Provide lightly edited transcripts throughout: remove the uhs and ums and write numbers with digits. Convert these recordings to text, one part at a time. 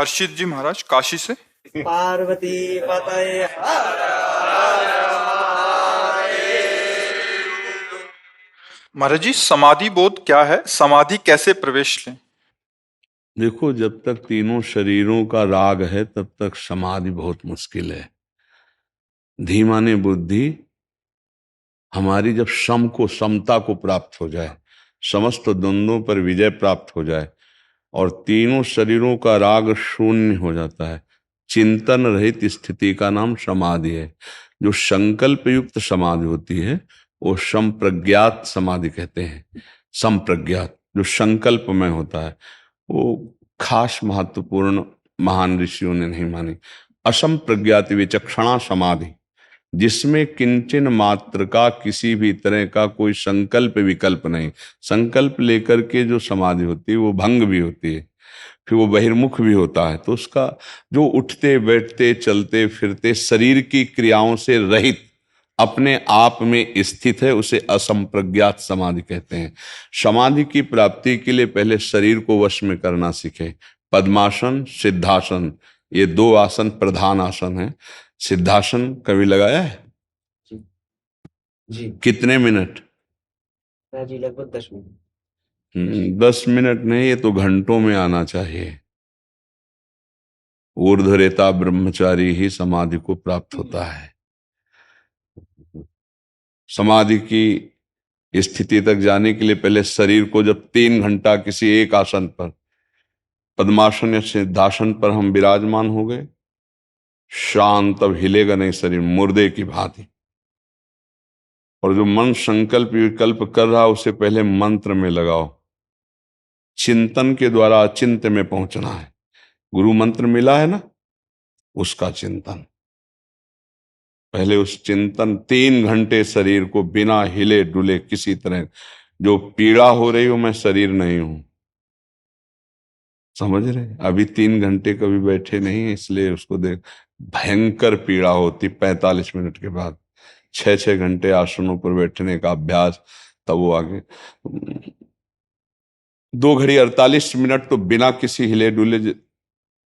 हर्षित जी महाराज काशी से। पार्वती पतये। महाराज जी, समाधि बोध क्या है? समाधि कैसे प्रवेश लें? देखो, जब तक तीनों शरीरों का राग है तब तक समाधि बहुत मुश्किल है। धीमाने बुद्धि हमारी जब समता को प्राप्त हो जाए, समस्त द्वंद्वों पर विजय प्राप्त हो जाए और तीनों शरीरों का राग शून्य हो जाता है, चिंतन रहित स्थिति का नाम समाधि है। जो संकल्प युक्त समाधि होती है वो संप्रज्ञात समाधि कहते हैं। संप्रज्ञात जो संकल्प में होता है वो खास महत्वपूर्ण महान ऋषियों ने नहीं मानी। असंप्रज्ञात विचक्षणा समाधि जिसमें किंचन मात्र का किसी भी तरह का कोई संकल्प विकल्प नहीं, संकल्प लेकर के जो समाधि होती है वो भंग भी होती है, फिर वो बहिर्मुख भी होता है। तो उसका जो उठते बैठते चलते फिरते शरीर की क्रियाओं से रहित अपने आप में स्थित है, उसे असंप्रज्ञात समाधि कहते हैं। समाधि की प्राप्ति के लिए पहले शरीर को वश में करना सीखे। पद्मासन, सिद्धासन, ये दो आसन प्रधान आसन है। सिद्धासन कभी लगाया है? जी कितने मिनट? जी लगभग 10 मिनट। 10 मिनट नहीं, ये तो घंटों में आना चाहिए। ऊर्ध्वरेता ब्रह्मचारी ही समाधि को प्राप्त होता है। समाधि की स्थिति तक जाने के लिए पहले शरीर को जब 3 घंटा किसी एक आसन पर, पद्मासन या सिद्धासन पर हम विराजमान हो गए, शांत, अब हिलेगा नहीं शरीर, मुर्दे की भांति। और जो मन संकल्प विकल्प कर रहा उसे पहले मंत्र में लगाओ। चिंतन के द्वारा अचिंत्य में पहुंचना है। गुरु मंत्र मिला है ना, उसका चिंतन। पहले उस चिंतन 3 घंटे शरीर को बिना हिले डुले किसी तरह, जो पीड़ा हो रही हो मैं शरीर नहीं हूं, समझ रहे? अभी 3 घंटे कभी बैठे नहीं है, इसलिए उसको देख, भयंकर पीड़ा होती 45 मिनट के बाद। 6-6 घंटे आसनों पर बैठने का अभ्यास, तब वो आगे 2 घड़ी 48 मिनट तो बिना किसी हिले डुले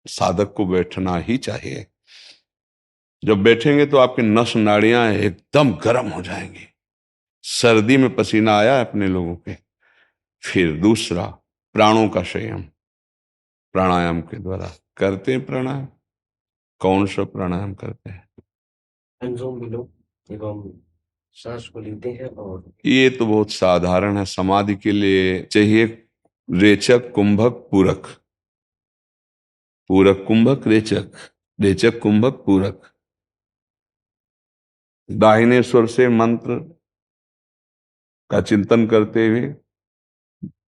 साधक को बैठना ही चाहिए। जब बैठेंगे तो आपकी नस नाड़ियां एकदम गर्म हो जाएंगी। सर्दी में पसीना आया है अपने लोगों के। फिर दूसरा, प्राणों का संयम प्राणायाम के द्वारा करते हैं। प्राणायाम कौन सा प्राणायाम करते हैं? अनुलोम विलोम एवं सांस को लेते हैं। और ये तो बहुत साधारण है। समाधि के लिए चाहिए रेचक, कुंभक, पूरक। पूरक, कुंभक, रेचक, रेचक, कुंभक, पूरक। दाहिने स्वर से मंत्र का चिंतन करते हुए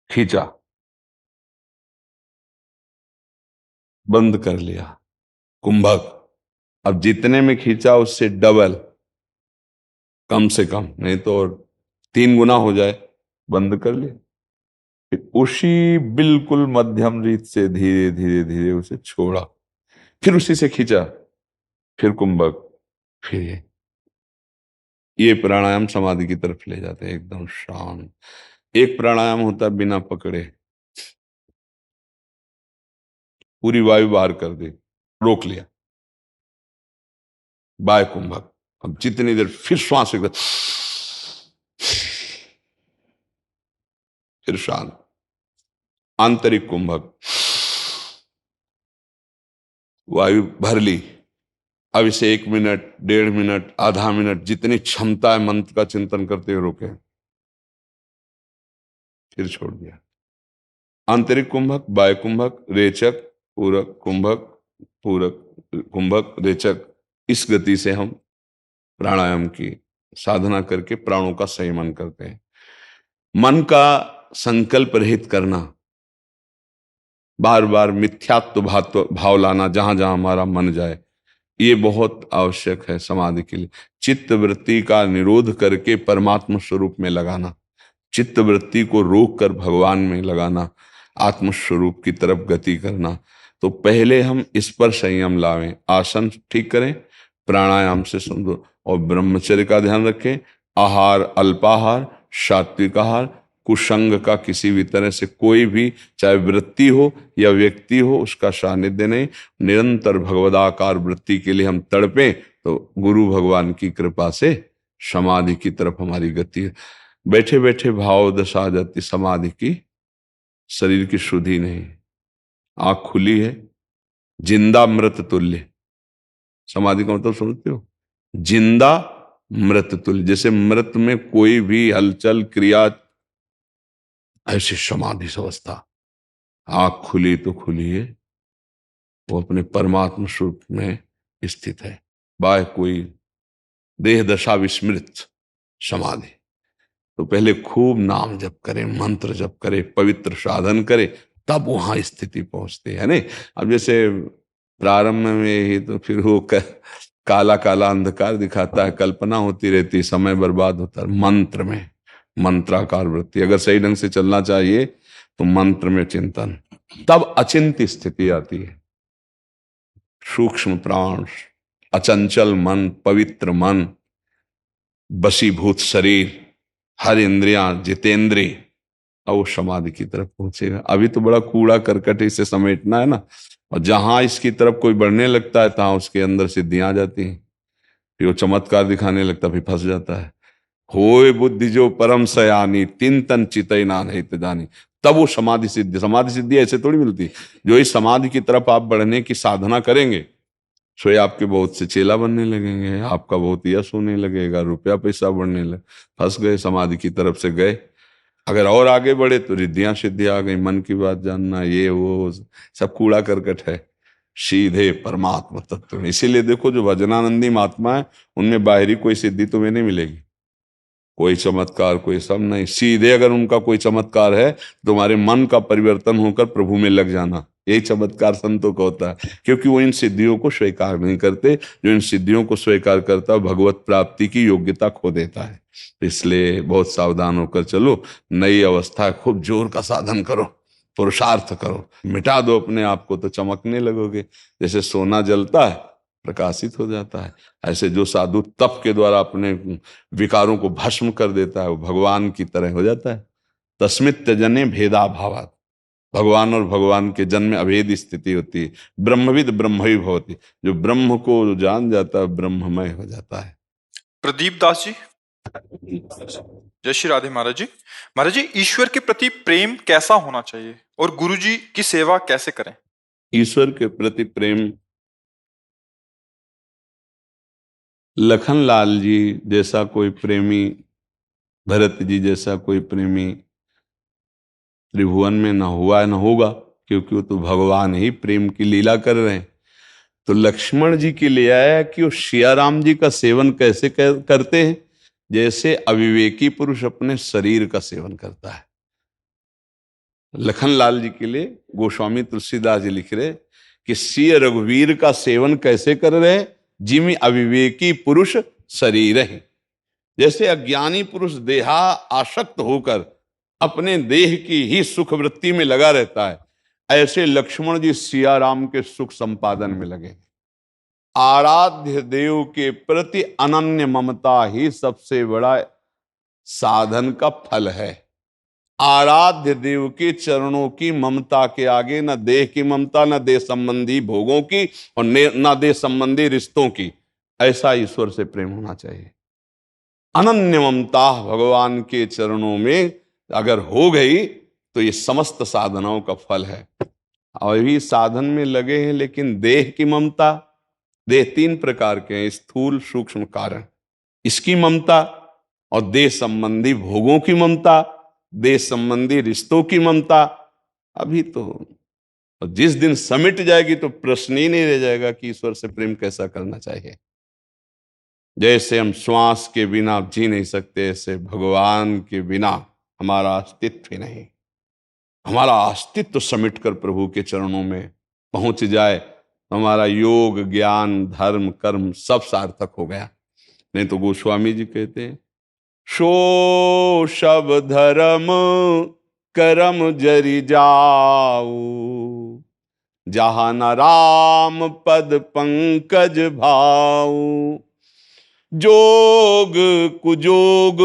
खींचा, बंद कर लिया, कुंभक। अब जितने में खींचा उससे डबल, कम से कम, नहीं तो और 3 गुना हो जाए, बंद कर लिया। फिर उसी बिल्कुल मध्यम रीत से धीरे धीरे धीरे उसे छोड़ा, फिर उसी से खींचा, फिर कुंभक, फिर ये प्राणायाम समाधि की तरफ ले जाते हैं, एकदम शांत। एक प्राणायाम होता है बिना पकड़े, पूरी वायु बाहर कर दी, रोक लिया, बाय कुंभक। अब जितनी देर फिर श्वास एकदम, फिर शांत, आंतरिक कुंभक, वायु भर ली। अब इसे 1 मिनट, 1.5 मिनट, आधा मिनट, जितनी क्षमता है मंत्र का चिंतन करते हुए रोके, फिर छोड़ दिया। आंतरिक कुंभक, बाह्य कुंभक, रेचक, पूरक, कुंभक, पूरक, कुंभक, रेचक। इस गति से हम प्राणायाम की साधना करके प्राणों का संयमन करते हैं। मन का संकल्प रहित करना, बार बार मिथ्यात्व भाव लाना जहां जहां हमारा मन जाए, ये बहुत आवश्यक है समाधि के लिए। चित्त वृत्ति का निरोध करके परमात्मा स्वरूप में लगाना, चित्त वृत्ति को रोक कर भगवान में लगाना, आत्म स्वरूप की तरफ गति करना। तो पहले हम इस पर संयम लावें, आसन ठीक करें, प्राणायाम से समझो, और ब्रह्मचर्य का ध्यान रखें। आहार अल्पाहार, सात्विक आहार, कुसंग का किसी भी तरह से कोई भी, चाहे वृत्ति हो या व्यक्ति हो, उसका सानिध्य नहीं। निरंतर भगवदाकार वृत्ति के लिए हम तड़पें तो गुरु भगवान की कृपा से समाधि की तरफ हमारी गति है। बैठे बैठे भाव दशा आ जाती समाधि की, शरीर की शुद्धि नहीं, आंख खुली है, जिंदा मृत तुल्य। समाधि का मतलब समझते हो? जिंदा मृत तुल्य, जैसे मृत में कोई भी हलचल क्रिया, ऐसी समाधि अवस्था। आंख खुली तो खुली है, वो अपने परमात्मा स्वरूप में स्थित है। बाह्य कोई देह दशा विस्मृत समाधि। तो पहले खूब नाम जप करे, मंत्र जप करे, पवित्र साधन करे, तब वहां स्थिति पहुंचते है। नहीं, अब जैसे प्रारंभ में ही तो फिर वो काला काला अंधकार दिखाता है, कल्पना होती रहती, समय बर्बाद होता है। मंत्र में मंत्राकार वृत्ति, अगर सही ढंग से चलना चाहिए तो मंत्र में चिंतन, तब अचिंत्य स्थिति आती है। सूक्ष्म प्राण, अचंचल मन, पवित्र मन, बसीभूत शरीर, हर इंद्रियां जितेंद्रिय, अब वो समाधि की तरफ पहुंचेगा। अभी तो बड़ा कूड़ा करकट इसे समेटना है ना, और जहां इसकी तरफ कोई बढ़ने लगता है तहां उसके अंदर सिद्धियां आ जाती हैं, फिर वो चमत्कार दिखाने लगता, फिर फंस जाता है। होए बुद्धि जो परम सयानी, तीन तन चितई नान हित जानी, तब वो समाधि सिद्धि। समाधि सिद्धि ऐसे थोड़ी मिलती। जो इस समाधि की तरफ आप बढ़ने की साधना करेंगे, सोए आपके बहुत से चेला बनने लगेंगे, आपका बहुत यश होने लगेगा, रुपया पैसा बढ़ने लगे। फंस गए, समाधि की तरफ से गए। अगर और आगे बढ़े तो रिद्धियां सिद्धियां आ गई, मन की बात जानना, ये वो सब कूड़ा करकट है। सीधे परमात्मा तत्व में। इसीलिए देखो जो भजनानंदी महात्मा है, उनमें बाहरी कोई सिद्धि तुम्हें नहीं मिलेगी, कोई चमत्कार कोई सब नहीं। सीधे अगर उनका कोई चमत्कार है, तुम्हारे मन का परिवर्तन होकर प्रभु में लग जाना, यही चमत्कार संतों का होता है। क्योंकि वो इन सिद्धियों को स्वीकार नहीं करते। जो इन सिद्धियों को स्वीकार करता है, भगवत प्राप्ति की योग्यता खो देता है। इसलिए बहुत सावधान होकर चलो। नई अवस्था, खूब जोर का साधन करो, पुरुषार्थ करो, मिटा दो अपने आप को, तो चमकने लगोगे। जैसे सोना जलता है, प्रकाशित हो जाता है, ऐसे जो साधु तप के द्वारा अपने विकारों को भस्म कर देता है, वो भगवान की तरह हो जाता है। तस्मित् त्यजने भेदा भावात्, भगवान और भगवान के जन्म में अभेद स्थिति होती है। ब्रह्मविद ब्रह्मई भवति, जो ब्रह्म को जान जाता है ब्रह्ममय हो जाता है। प्रदीप दास जी, जय श्री राधे। महाराज जी, ईश्वर के प्रति प्रेम कैसा होना चाहिए और गुरु जी की सेवा कैसे करें? ईश्वर के प्रति प्रेम, लखनलाल जी जैसा कोई प्रेमी, भरत जी जैसा कोई प्रेमी त्रिभुवन में न हुआ है, न होगा, क्योंकि वो तो भगवान ही प्रेम की लीला कर रहे हैं। तो लक्ष्मण जी के लिए आया कि वो सियाराम जी का सेवन कैसे करते हैं, जैसे अविवेकी पुरुष अपने शरीर का सेवन करता है। लखनलाल जी के लिए गोस्वामी तुलसीदास जी लिख रहे कि सिय रघुवीर का सेवन कैसे कर रहे, जिमि अविवेकी पुरुष शरीर है। जैसे अज्ञानी पुरुष देहा आसक्त होकर अपने देह की ही सुख वृत्ति में लगा रहता है, ऐसे लक्ष्मण जी सियाराम के सुख संपादन में लगे। आराध्य देव के प्रति अनन्य ममता ही सबसे बड़ा साधन का फल है। आराध्य देव के चरणों की ममता के आगे न देह की ममता, न देह संबंधी भोगों की, और न देह संबंधी रिश्तों की। ऐसा ईश्वर से प्रेम होना चाहिए। अनन्य ममता भगवान के चरणों में अगर हो गई तो ये समस्त साधनाओं का फल है। और भी साधन में लगे हैं, लेकिन देह की ममता, देह तीन प्रकार के हैं, स्थूल सूक्ष्म कारण। इसकी ममता और देह संबंधी भोगों की ममता, देह संबंधी रिश्तों की ममता, अभी तो जिस दिन समिट जाएगी तो प्रश्न ही नहीं रह जाएगा कि ईश्वर से प्रेम कैसा करना चाहिए। जैसे हम श्वास के बिना जी नहीं सकते, ऐसे भगवान के बिना हमारा अस्तित्व ही नहीं। हमारा अस्तित्व समिट कर प्रभु के चरणों में पहुंच जाए, हमारा योग ज्ञान धर्म कर्म सब सार्थक हो गया। नहीं तो गोस्वामी जी कहते हैं, शो शब धर्म करम जरि जाऊ, जहां न राम पद पंकज भाऊ। जोग कुजोग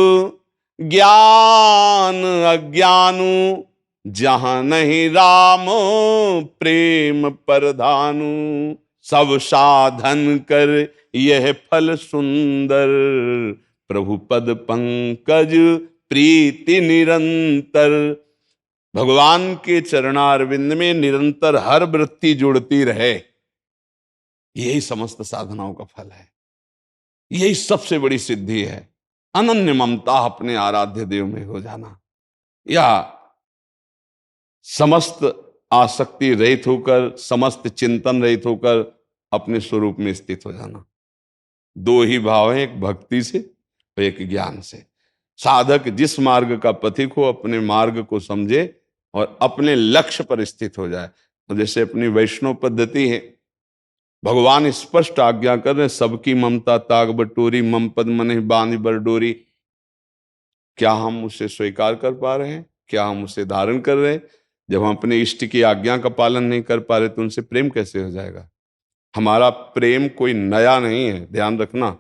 ज्ञान अज्ञानु जहां नहीं राम, प्रेम परधानु। सब साधन कर यह फल सुंदर, प्रभु पद पंकज प्रीति निरंतर। भगवान के चरणारविंद में निरंतर हर वृत्ति जुड़ती रहे, यही समस्त साधनाओं का फल है, यही सबसे बड़ी सिद्धि है। अनन्य ममता अपने आराध्य देव में हो जाना, या समस्त आसक्ति रहित होकर, समस्त चिंतन रहित होकर अपने स्वरूप में स्थित हो जाना। दो ही भाव हैं, एक भक्ति से और एक ज्ञान से। साधक जिस मार्ग का पथिक हो अपने मार्ग को समझे और अपने लक्ष्य पर स्थित हो जाए। तो जैसे अपनी वैष्णव पद्धति है, भगवान स्पष्ट आज्ञा कर रहे, सबकी ममता ताग बटोरी, मम पद मन बांध बरडोरी। क्या हम उसे स्वीकार कर पा रहे हैं? क्या हम उसे धारण कर रहे हैं? जब हम अपने इष्ट की आज्ञा का पालन नहीं कर पा रहे तो उनसे प्रेम कैसे हो जाएगा? हमारा प्रेम कोई नया नहीं है, ध्यान रखना।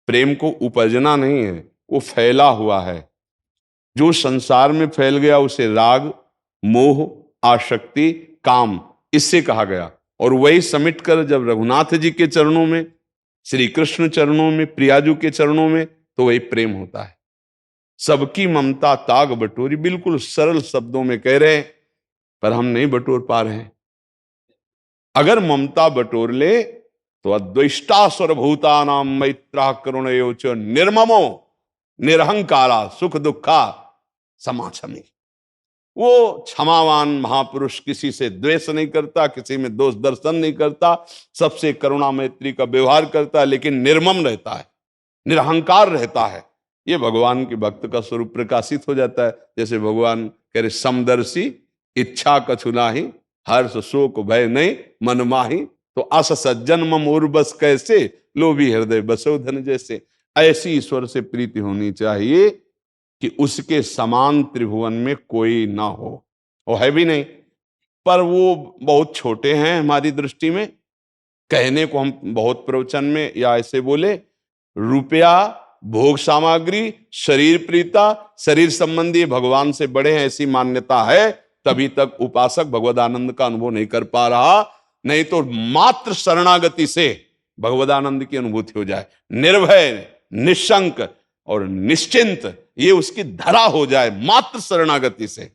प्रेम को उपजना नहीं है, वो फैला हुआ है। जो संसार में फैल गया उसे राग, मोह, आसक्ति, काम, इससे कहा गया। और वही समेट कर जब रघुनाथ जी के चरणों में, श्री कृष्ण चरणों में, प्रियाजू के चरणों में, तो वही प्रेम होता है। सबकी ममता ताग बटोरी, बिल्कुल सरल शब्दों में कह रहे हैं, पर हम नहीं बटोर पा रहे हैं। अगर ममता बटोर ले तो अद्वेष्टा सर्वभूतानां मैत्रा करुणयोच निर्ममो निरहंकारा सुख दुखा समाक्षमी। वो क्षमावान महापुरुष किसी से द्वेष नहीं करता, किसी में दोष दर्शन नहीं करता, सबसे करुणा मैत्री का व्यवहार करता है, लेकिन निर्मम रहता है, निरहंकार रहता है। ये भगवान के भक्त का स्वरूप प्रकाशित हो जाता है। जैसे भगवान कह रहे, समदर्शी इच्छा कछु नाही, हर्ष शोक भय नहीं मन माही। तो अस सज्जन मम उर बस कैसे, लोभी हृदय बसो धन जैसे। ऐसी ईश्वर से प्रीति होनी चाहिए कि उसके समान त्रिभुवन में कोई ना हो। वो है भी नहीं, पर वो बहुत छोटे हैं हमारी दृष्टि में। कहने को हम बहुत प्रवचन में या ऐसे बोले, रुपया, भोग सामग्री, शरीर प्रीता, शरीर संबंधी भगवान से बड़े हैं, ऐसी मान्यता है। तभी तक उपासक भगवदानंद का अनुभव नहीं कर पा रहा। नहीं तो मात्र शरणागति से भगवदानंद की अनुभूति हो जाए, निर्भय, निशंक और निश्चिंत, ये उसकी धरा हो जाए। मात्र शरणागति से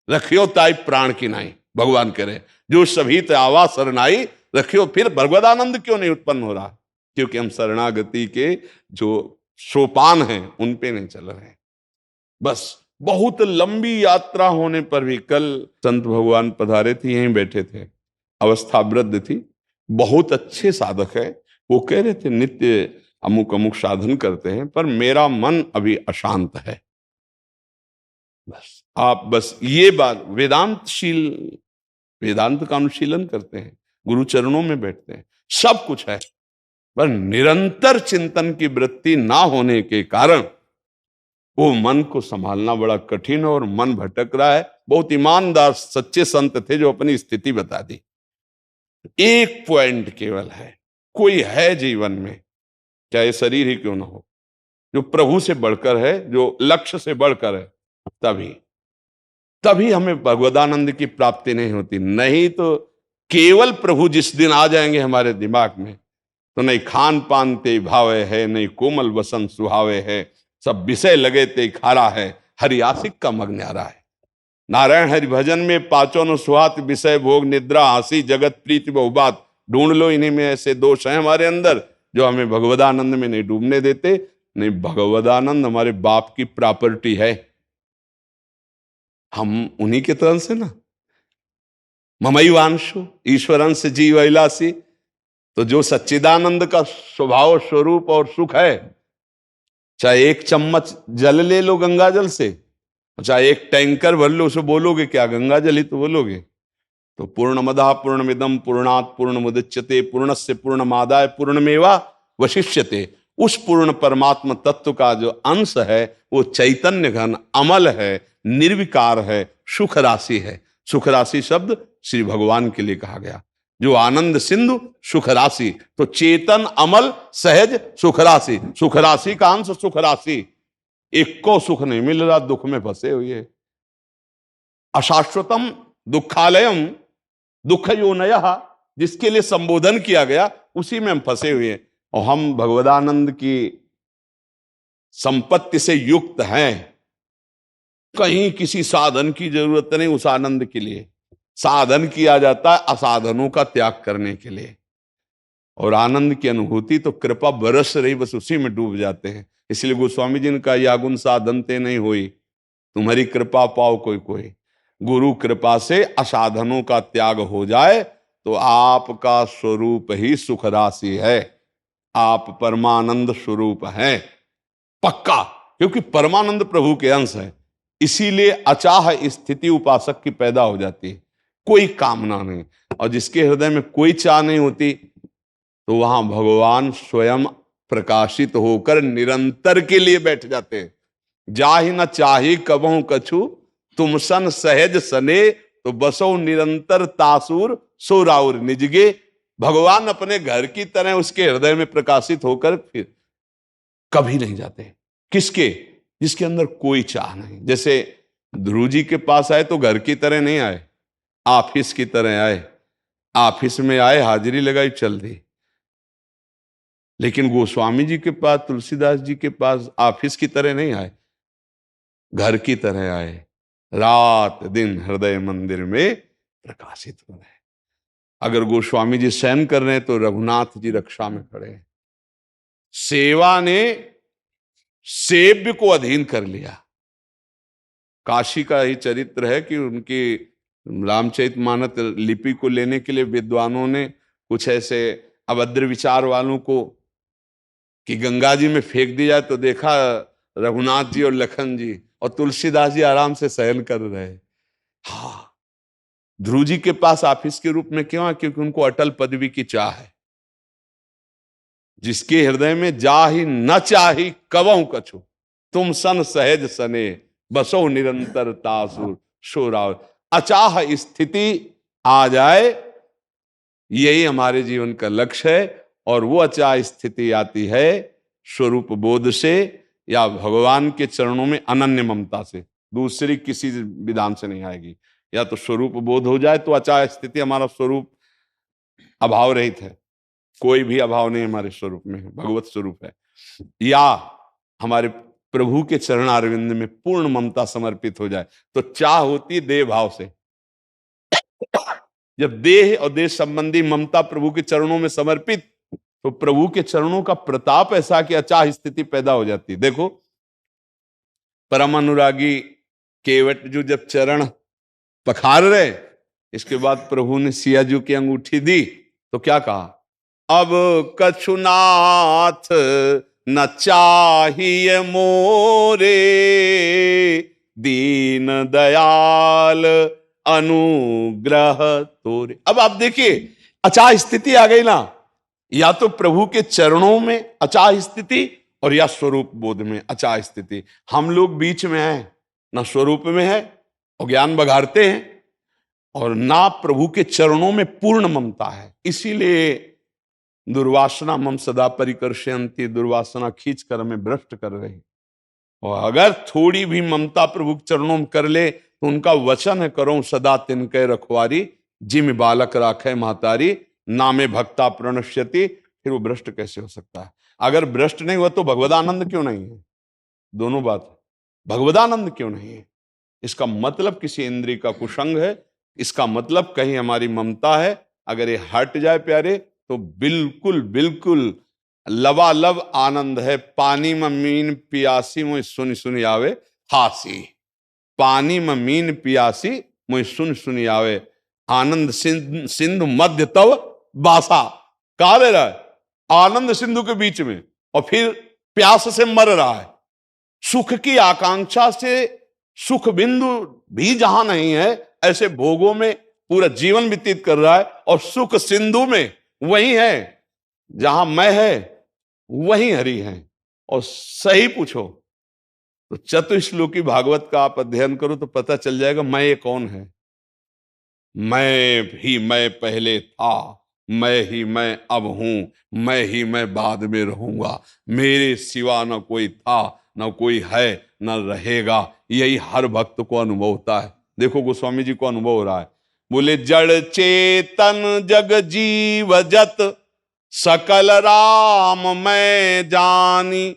रखियो ताई प्राण की नाई, भगवान कह रहे, जो सभी आवा शरणाई रखियो। फिर भगवदानंद क्यों नहीं उत्पन्न हो रहा? क्योंकि हम शरणागति के जो सोपान हैं उन पे नहीं चल रहे हैं। बस बहुत लंबी यात्रा होने पर भी, कल संत भगवान पधारे थे, यहीं बैठे थे, अवस्था वृद्ध थी, बहुत अच्छे साधक है। वो कह रहे थे नित्य अमुक अमुक साधन करते हैं, पर मेरा मन अभी अशांत है। बस आप बस ये बात, वेदांत का अनुशीलन करते हैं, गुरु चरणों में बैठते हैं, सब कुछ है, पर निरंतर चिंतन की वृत्ति ना होने के कारण वो मन को संभालना बड़ा कठिन है और मन भटक रहा है। बहुत ईमानदार सच्चे संत थे जो अपनी स्थिति बता दी। एक पॉइंट केवल है, कोई है जीवन में, चाहे शरीर ही क्यों ना हो, जो प्रभु से बढ़कर है, जो लक्ष्य से बढ़कर है, तभी हमें भगवदानंद की प्राप्ति नहीं होती। नहीं तो केवल प्रभु जिस दिन आ जाएंगे हमारे दिमाग में, तो नहीं खान पान ते भावे है, नहीं कोमल वसन सुहावे है, सब विषय लगे ते खारा है, हरि आशिक का मग न्यारा है। नारायण हरि भजन में पांचों न सुहात, विषय भोग निद्रा हंसी जगत प्रीति बहुबात। ढूंढ लो, इन्हीं में ऐसे दोष हैं हमारे अंदर जो हमें भगवदानंद में नहीं डूबने देते। नहीं, भगवदानंद हमारे बाप की प्रॉपर्टी है, हम उन्हीं के तरह से ना। ममैवांशु ईश्वरंश जीव ऐलासी। तो जो सच्चिदानंद का स्वभाव स्वरूप और सुख है, चाहे एक चम्मच जल ले लो गंगा जल से, चाहे एक टैंकर भर लो, उसे बोलोगे क्या गंगा जल ही तो बोलोगे। तो पूर्णमदः पूर्णमिदं पूर्णात् पूर्णमुदच्यते पूर्णस्य पूर्णमादाय पूर्णमेवा वशिष्यते। उस पूर्ण परमात्मा तत्व का जो अंश है वो चैतन्य घन अमल है, निर्विकार है, सुख राशि है। सुख राशि शब्द श्री भगवान के लिए कहा गया, जो आनंद सिंधु सुख राशि। तो चेतन अमल सहज सुख राशि, सुख राशि का अंश सुख राशि। एक को सुख नहीं मिल रहा, दुख में फंसे हुए। अशाश्वतम दुखालयम दुख योनयः, जिसके लिए संबोधन किया गया उसी में हम फंसे हुए हैं। और हम भगवदानंद की संपत्ति से युक्त हैं, कहीं किसी साधन की जरूरत नहीं। उस आनंद के लिए साधन किया जाता है असाधनों का त्याग करने के लिए, और आनंद की अनुभूति तो कृपा बरस रही, बस उसी में डूब जाते हैं। इसलिए गोस्वामी जी ने कहा, या गुण साधन ते नहीं हुई, तुम्हारी कृपा पाओ कोई कोई। गुरु कृपा से असाधनों का त्याग हो जाए तो आपका स्वरूप ही सुख राशि है, आप परमानंद स्वरूप हैं पक्का, क्योंकि परमानंद प्रभु के अंश है। इसीलिए अचाह स्थिति उपासक की पैदा हो जाती है, कोई कामना नहीं। और जिसके हृदय में कोई चाह नहीं होती तो वहां भगवान स्वयं प्रकाशित होकर निरंतर के लिए बैठ जाते हैं। जाहि न चाही कबहू कछु, तुम सन सहज सने, तो बसो निरंतर तासुर सोराउर निजगे। भगवान अपने घर की तरह उसके हृदय में प्रकाशित होकर फिर कभी नहीं जाते। किसके? जिसके अंदर कोई चाह नहीं। जैसे ध्रुव जी के पास आए तो घर की तरह नहीं आए, ऑफिस की तरह आए। ऑफिस में आए, हाजिरी लगाई, चल दी। लेकिन गोस्वामी जी के पास, तुलसीदास जी के पास ऑफिस की तरह नहीं आए, घर की तरह आए। रात दिन हृदय मंदिर में प्रकाशित हो रहे। अगर गोस्वामी जी शयन कर रहे हैं तो रघुनाथ जी रक्षा में खड़े हैं। सेवा ने सेव्य को अधीन कर लिया। काशी का ही चरित्र है कि उनकी रामचरितमानस लिपि को लेने के लिए विद्वानों ने कुछ ऐसे अभद्र विचार वालों को कि गंगा जी में फेंक दिया जाए, तो देखा रघुनाथ जी और लखन जी और तुलसीदास जी आराम से शयन कर रहे। हाँ, ध्रुव जी के पास ऑफिस के रूप में क्यों है? क्योंकि उनको अटल पदवी की चाह है। जिसके हृदय में जाहि न चाही कबहू कछु, तुम सन सहज सने, बसो निरंतर तासुर शोराव। अचाह स्थिति आ जाए, यही हमारे जीवन का लक्ष्य है। और वो अचाह स्थिति आती है स्वरूप बोध से या भगवान के चरणों में अनन्य ममता से, दूसरी किसी विधान से नहीं आएगी। या तो स्वरूप बोध हो जाए तो अचाह स्थिति, हमारा स्वरूप अभाव रहित है, कोई भी अभाव नहीं हमारे स्वरूप में है, भगवत स्वरूप है। या हमारे प्रभु के चरण अरविंद में पूर्ण ममता समर्पित हो जाए तो चाह होती देह भाव से। जब देह और देह संबंधी ममता प्रभु के चरणों में समर्पित, तो प्रभु के चरणों का प्रताप ऐसा कि अचाह स्थिति पैदा हो जाती है। देखो, परम अनुरागी केवट जो जब चरण पखार रहे, इसके बाद प्रभु ने सियाजू की अंगूठी दी तो क्या कहा? अब कछुनाथ न चाहिए मोरे, दीन दयाल अनुग्रह तोरे। अब आप देखिए, अचाह स्थिति आ गई ना, या तो प्रभु के चरणों में अचाह स्थिति और या स्वरूप बोध में अचाह स्थिति। हम लोग बीच में हैं, ना स्वरूप में है और ज्ञान बघारते हैं, और ना प्रभु के चरणों में पूर्ण ममता है। इसीलिए दुर्वासना मम सदा परिकर्षयन्ति, दुर्वासना खींच कर हमें भ्रष्ट कर रही। और अगर थोड़ी भी ममता प्रभु के चरणों में कर ले तो उनका वचन है, करो सदा तिनके रखवारी, जिम बालक राखे महतारी, नामे भक्ता प्रणश्यति। फिर वो भ्रष्ट कैसे हो सकता है? अगर भ्रष्ट नहीं हुआ तो भगवदानंद क्यों नहीं है? दोनों बात है, भगवदानंद क्यों नहीं है? इसका मतलब किसी इंद्रिय का कुसंग है, इसका मतलब कहीं हमारी ममता है। अगर ये हट जाए प्यारे तो बिल्कुल बिल्कुल लबालब आनंद है। पानी में मीन पियासी मुझे सुन सुन आवे हासी, पानी में मीन पियासी मुझे सुन सुन आवे, आनंद सिंधु मध्य तव बासा। कहा ले रहा है? आनंद सिंधु के बीच में, और फिर प्यास से मर रहा है। सुख की आकांक्षा से सुख बिंदु भी जहां नहीं है, ऐसे भोगों में पूरा जीवन व्यतीत कर रहा है। और सुख सिंधु में वही है जहां मैं है, वही हरि है। और सही पूछो तो चतुश्लोकी भागवत का आप अध्ययन करो तो पता चल जाएगा मैं ये कौन है। मैं ही मैं पहले था, मैं ही मैं अब हूं, मैं ही मैं बाद में रहूंगा, मेरे सिवा न कोई था न कोई है न रहेगा, यही हर भक्त को अनुभव होता है। देखो गोस्वामी जी को अनुभव हो रहा है, बोले जड़ चेतन जग जीव जत सकल राम मैं जानी।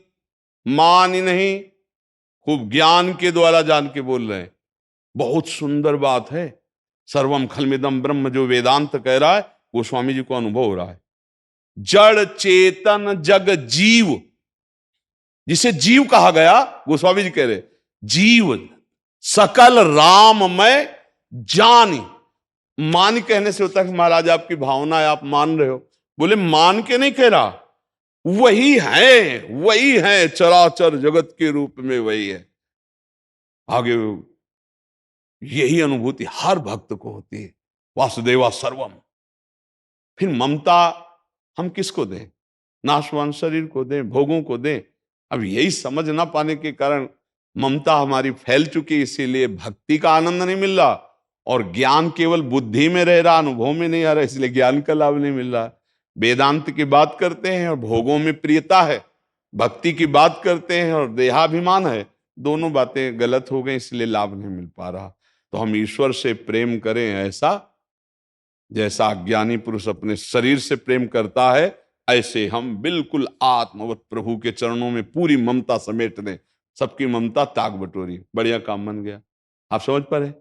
मानी नहीं, खूब ज्ञान के द्वारा जान के बोल रहे हैं। बहुत सुंदर बात है। सर्वम खलमिदम ब्रह्म जो वेदांत कह रहा है, गोस्वामी जी को अनुभव हो रहा है। जड़ चेतन जग जीव, जिसे जीव कहा गया, गोस्वामी जी कह रहे जीव सकल राम मैं जानी। मान कहने से होता है कि महाराज आपकी भावना है, आप मान रहे हो। बोले मान के नहीं कह रहा, वही है चराचर जगत के रूप में वही है। आगे यही अनुभूति हर भक्त को होती है, वासुदेवा सर्वम। फिर ममता हम किसको दें? नाशवान शरीर को दें, भोगों को दें। अब यही समझ ना पाने के कारण ममता हमारी फैल चुकी, इसीलिए भक्ति का आनंद नहीं मिल रहा, और ज्ञान केवल बुद्धि में रह रहा, अनुभव में नहीं आ रहा, इसलिए ज्ञान का लाभ नहीं मिल रहा। वेदांत की बात करते हैं और भोगों में प्रियता है, भक्ति की बात करते हैं और देहाभिमान है, दोनों बातें गलत हो गई, इसलिए लाभ नहीं मिल पा रहा। तो हम ईश्वर से प्रेम करें ऐसा, जैसा अज्ञानी पुरुष अपने शरीर से प्रेम करता है, ऐसे हम बिल्कुल आत्मवत प्रभु के चरणों में पूरी ममता समेट दें। सबकी ममता ताक बटोरी, बढ़िया काम बन गया। आप समझ पा रहे?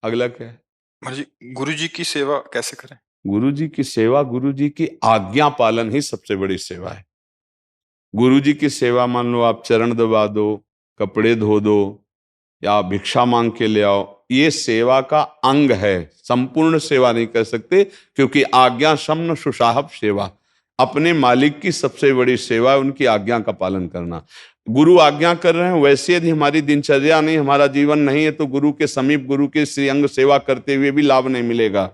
अगला क्या है? महाराज जी, गुरु जी की सेवा कैसे करें? गुरु जी की सेवा, गुरु जी की आज्ञा पालन ही सबसे बड़ी सेवा है। गुरु जी की सेवा, मान लो आप चरण दबा दो, कपड़े धो दो, या भिक्षा मांग के ले आओ, ये सेवा का अंग है। संपूर्ण सेवा नहीं कर सकते, क्योंकि आज्ञा शम्न सुसाहब सेवा, अपने मालिक की सबसे बड़ी सेवा है उनकी आज्ञा का पालन करना। गुरु आज्ञा कर रहे हैं, वैसे यदि हमारी दिनचर्या नहीं, हमारा जीवन नहीं है, तो गुरु के समीप, गुरु के श्रीअंग सेवा करते हुए भी लाभ नहीं मिलेगा।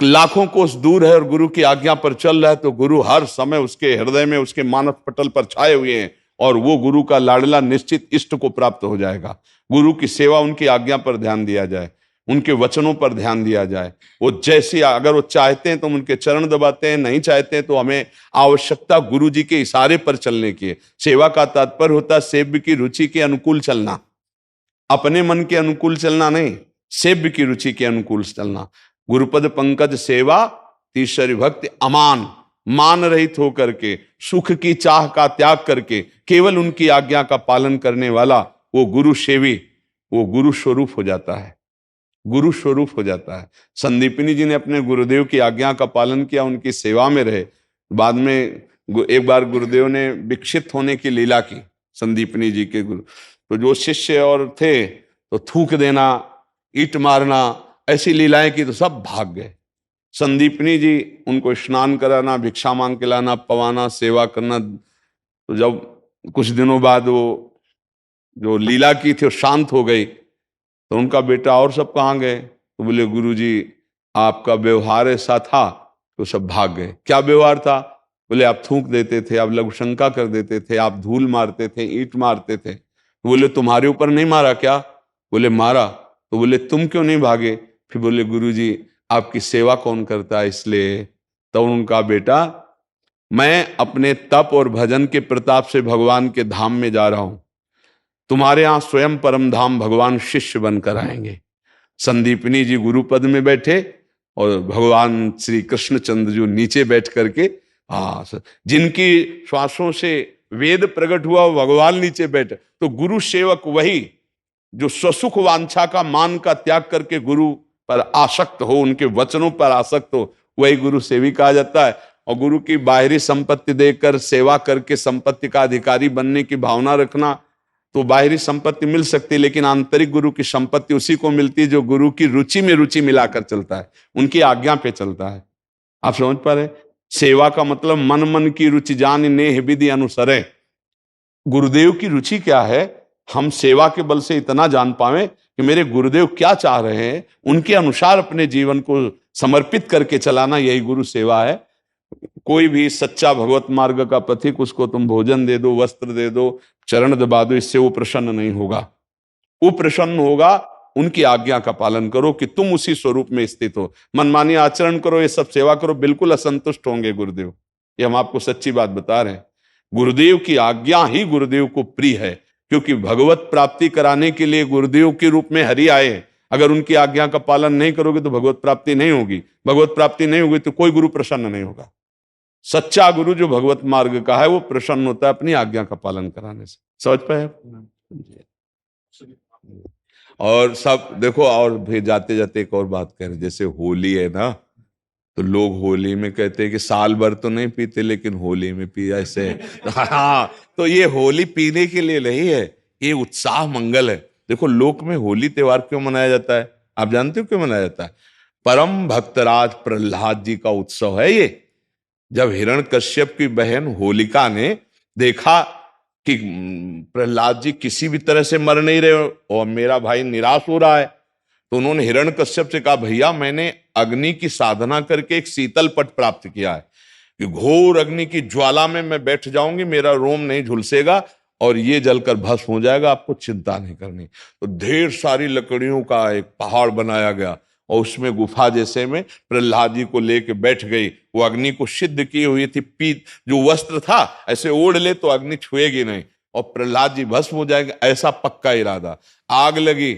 लाखों कोस दूर है और गुरु की आज्ञा पर चल रहा है, तो गुरु हर समय उसके हृदय में, उसके मानस पटल पर छाए हुए हैं, और वो गुरु का लाडला निश्चित इष्ट को प्राप्त हो जाएगा। गुरु की सेवा, उनकी आज्ञा पर ध्यान दिया जाए, उनके वचनों पर ध्यान दिया जाए। वो जैसे, अगर वो चाहते हैं तो हम उनके चरण दबाते हैं, नहीं चाहते हैं तो हमें आवश्यकता गुरु जी के इशारे पर चलने की है। सेवा का तात्पर्य होता है सेव्य की रुचि के अनुकूल चलना, अपने मन के अनुकूल चलना नहीं, सेव्य की रुचि के अनुकूल चलना। गुरुपद पंकज सेवा तीसरी भक्ति अमान, मान रहित होकर के, सुख की चाह का त्याग करके केवल उनकी आज्ञा का पालन करने वाला वो गुरु सेवी, वो गुरु स्वरूप हो जाता है, गुरु स्वरूप हो जाता है। संदीपनी जी ने अपने गुरुदेव की आज्ञा का पालन किया, उनकी सेवा में रहे। बाद में एक बार गुरुदेव ने विकसित होने की लीला की, संदीपनी जी के गुरु, तो जो शिष्य और थे तो थूक देना, ईंट मारना, ऐसी लीलाएं की तो सब भाग गए। संदीपनी जी उनको स्नान कराना, भिक्षा मांग के लाना, पवाना, सेवा करना। तो जब कुछ दिनों बाद वो जो लीला की थी वो शांत हो गई, तो उनका बेटा और सब कहाँ गए? तो बोले गुरुजी आपका व्यवहार ऐसा था, तो सब भाग गए। क्या व्यवहार था? बोले आप थूक देते थे, आप लघुशंका कर देते थे, आप धूल मारते थे, ईंट मारते थे। तो बोले तुम्हारे ऊपर नहीं मारा क्या? बोले मारा। तो बोले तुम क्यों नहीं भागे? फिर बोले गुरुजी आपकी सेवा कौन करता है इसलिए। तो उनका बेटा मैं अपने तप और भजन के प्रताप से भगवान के धाम में जा रहा हूं, तुम्हारे यहां स्वयं परम धाम भगवान शिष्य बनकर आएंगे। संदीपनी जी गुरुपद में बैठे और भगवान श्री कृष्णचंद्र जी नीचे बैठ करके, जिनकी श्वासों से वेद प्रकट हुआ वो भगवान नीचे बैठे। तो गुरु सेवक वही जो स्वसुख वांछा का, मान का त्याग करके गुरु पर आसक्त हो, उनके वचनों पर आसक्त हो, वही गुरु सेवी कहा जाता है। और गुरु की बाहरी संपत्ति देकर सेवा करके संपत्ति का अधिकारी बनने की भावना रखना, तो बाहरी संपत्ति मिल सकती है, लेकिन आंतरिक गुरु की संपत्ति उसी को मिलती है जो गुरु की रुचि में रुचि मिलाकर चलता है, उनकी आज्ञा पे चलता है। आप समझ पा रहे? सेवा का मतलब मन मन की रुचि जान नेह विधि अनुसरे। गुरुदेव की रुचि क्या है, हम सेवा के बल से इतना जान पावे कि मेरे गुरुदेव क्या चाह रहे हैं, उनके अनुसार अपने जीवन को समर्पित करके चलाना, यही गुरु सेवा है। कोई भी सच्चा भगवत मार्ग का पथिक, उसको तुम भोजन दे दो, वस्त्र दे दो, चरण दबा दो, इससे वो प्रसन्न नहीं होगा। वो प्रसन्न होगा उनकी आज्ञा का पालन करो कि तुम उसी स्वरूप में स्थित हो। मनमानी आचरण करो, ये सब सेवा करो, बिल्कुल असंतुष्ट होंगे गुरुदेव। ये हम आपको सच्ची बात बता रहे हैं। गुरुदेव की आज्ञा ही गुरुदेव को प्रिय है, क्योंकि भगवत प्राप्ति कराने के लिए गुरुदेव के रूप में हरि आए हैं। अगर उनकी आज्ञा का पालन नहीं करोगे तो भगवत प्राप्ति नहीं होगी। भगवत प्राप्ति नहीं होगी तो कोई गुरु प्रसन्न नहीं होगा। सच्चा गुरु जो भगवत मार्ग का है वो प्रसन्न होता है अपनी आज्ञा का पालन कराने से। समझ पाए आप? और सब देखो, और फिर जाते जाते एक और बात कह रहे, जैसे होली है ना, तो लोग होली में कहते हैं कि साल भर तो नहीं पीते लेकिन होली में पिया ऐसे। हाँ, तो ये होली पीने के लिए नहीं है, ये उत्साह मंगल है। देखो लोक में होली त्योहार क्यों मनाया जाता है? आप जानते हो क्यों मनाया जाता है? परम भक्तराज प्रहलाद जी का उत्सव है ये। जब हिरण्यकश्यप की बहन होलिका ने देखा कि प्रहलाद जी किसी भी तरह से मर नहीं रहे और मेरा भाई निराश हो रहा है, तो उन्होंने हिरण्यकश्यप से कहा, भैया मैंने अग्नि की साधना करके एक शीतल पट प्राप्त किया है कि घोर अग्नि की ज्वाला में मैं बैठ जाऊंगी, मेरा रोम नहीं झुलसेगा और ये जलकर भस्म हो जाएगा, आपको चिंता नहीं करनी। तो ढेर सारी लकड़ियों का एक पहाड़ बनाया गया और उसमें गुफा जैसे में प्रहलाद जी को लेके बैठ गई। वो अग्नि को सिद्ध की हुई थी, पीत जो वस्त्र था ऐसे ओढ़ ले तो अग्नि छुएगी नहीं और प्रहलाद जी भस्म हो जाएंगे, ऐसा पक्का इरादा। आग लगी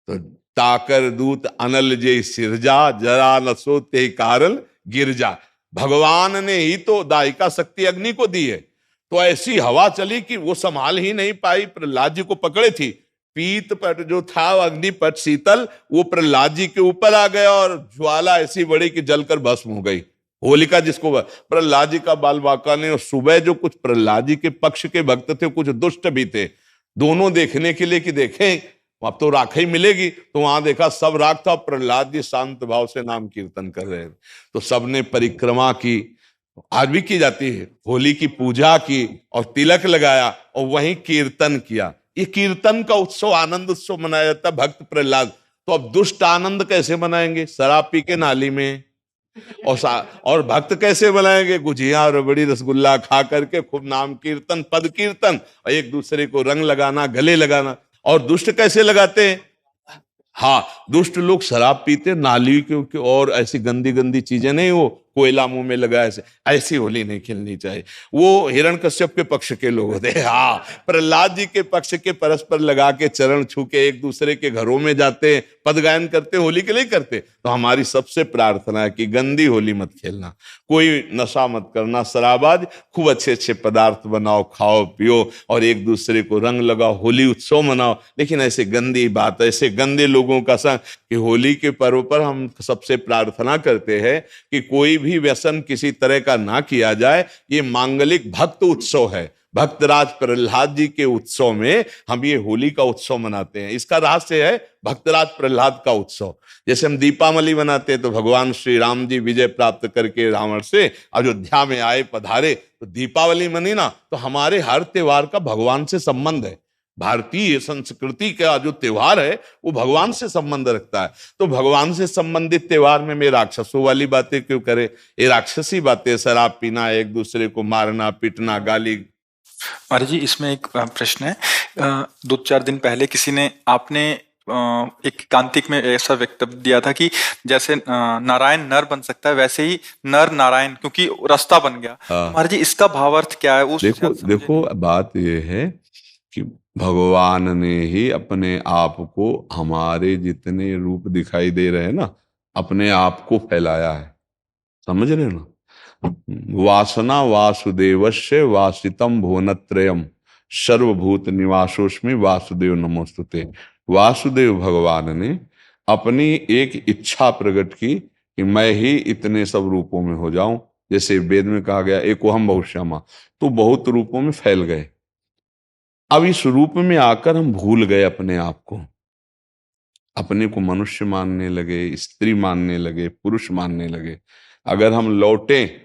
तो ताकर दूत अनल जे सिरजा, जरा न सोते कारण गिरजा। भगवान ने ही तो दायिका शक्ति अग्नि को दी है, तो ऐसी हवा चली कि वो संभाल ही नहीं पाई, प्रहलाद जी को पकड़े थी। पीत पट जो था अग्निपट शीतल, वो प्रहलाद जी के ऊपर आ गया और ज्वाला ऐसी बड़ी कि जलकर भस्म हो गई। होलिका जिसको प्रहलाद जी का बाल बांका ने, और सुबह जो कुछ प्रहलाद जी के पक्ष के भक्त थे कुछ दुष्ट भी थे, दोनों देखने के लिए कि देखें अब तो राख ही मिलेगी, तो वहां देखा सब राख था, प्रहलाद जी शांत भाव से नाम कीर्तन कर रहे थे। तो सबने परिक्रमा की, आज भी की जाती है, होली की पूजा की और तिलक लगाया और वहीं कीर्तन किया। ये कीर्तन का उत्सव, आनंद उत्सव मनाया जाता है भक्त प्रहलाद। तो अब दुष्ट आनंद कैसे मनाएंगे? शराब पी के नाली में। और भक्त कैसे बनाएंगे? गुजिया रबड़ी रसगुल्ला खा करके खूब नाम कीर्तन पद कीर्तन और एक दूसरे को रंग लगाना, गले लगाना। और दुष्ट कैसे लगाते हैं? हाँ, दुष्ट लोग शराब पीते, नाली के और ऐसी गंदी गंदी चीजें नहीं, वो कोयला मुंह में लगा, ऐसी होली नहीं खेलनी चाहिए। वो हिरण्यकश्यप के पक्ष के लोग होते हैं। हाँ, प्रहलाद जी के पक्ष के परस्पर लगा के चरण छू के एक दूसरे के घरों में जाते, पद गायन करते, होली के लिए करते। तो हमारी सबसे प्रार्थना है कि गंदी होली मत खेलना, कोई नशा मत करना, शराबाज, खूब अच्छे अच्छे पदार्थ बनाओ, खाओ पियो और एक दूसरे को रंग लगाओ, होली उत्सव मनाओ। लेकिन ऐसे गंदी बात, ऐसे गंदे लोगों का संग, कि होली के पर्व पर हम सबसे प्रार्थना करते हैं कि कोई भी व्यसन किसी तरह का ना किया जाए। ये मांगलिक भक्त उत्सव है, भक्तराज प्रहलाद जी के उत्सव में हम ये होली का उत्सव मनाते हैं। इसका रहस्य है भक्तराज प्रहलाद का उत्सव। जैसे हम दीपावली मनाते हैं तो भगवान श्री राम जी विजय प्राप्त करके रावण से अयोध्या में आए, पधारे, तो दीपावली मनी ना। तो हमारे हर त्योहार का भगवान से संबंध है। भारतीय संस्कृति का जो त्योहार है वो भगवान से संबंध रखता है। तो भगवान से संबंधित त्योहार में मैं राक्षसों वाली बातें क्यों करे? ये राक्षसी बातें, शराब पीना, एक दूसरे को मारना पीटना, गाली। महाराज जी, इसमें एक प्रश्न है। 2-4 दिन पहले किसी ने, आपने एक कांतिक में ऐसा वक्तव्य दिया था कि जैसे नारायण नर बन सकता है वैसे ही नर नारायण, क्योंकि रास्ता बन गया। महाराज जी, इसका भावार्थ क्या है? उस देखो बात ये है कि भगवान ने ही अपने आप को, हमारे जितने रूप दिखाई दे रहे हैं ना, अपने आप को फैलाया है। समझ रहे ना? वासना वासुदेवस्य वासितम भुवनत्रयम सर्वभूत निवासोस्मि वासुदेव नमोस्तुते। वासुदेव भगवान ने अपनी एक इच्छा प्रकट की कि मैं ही इतने सब रूपों में हो जाऊं। जैसे वेद में कहा गया एकोहम बहुश्यामा, तो बहुत रूपों में फैल गए। अब इस रूप में आकर हम भूल गए अपने आप को, अपने को मनुष्य मानने लगे, स्त्री मानने लगे, पुरुष मानने लगे। अगर हम लौटें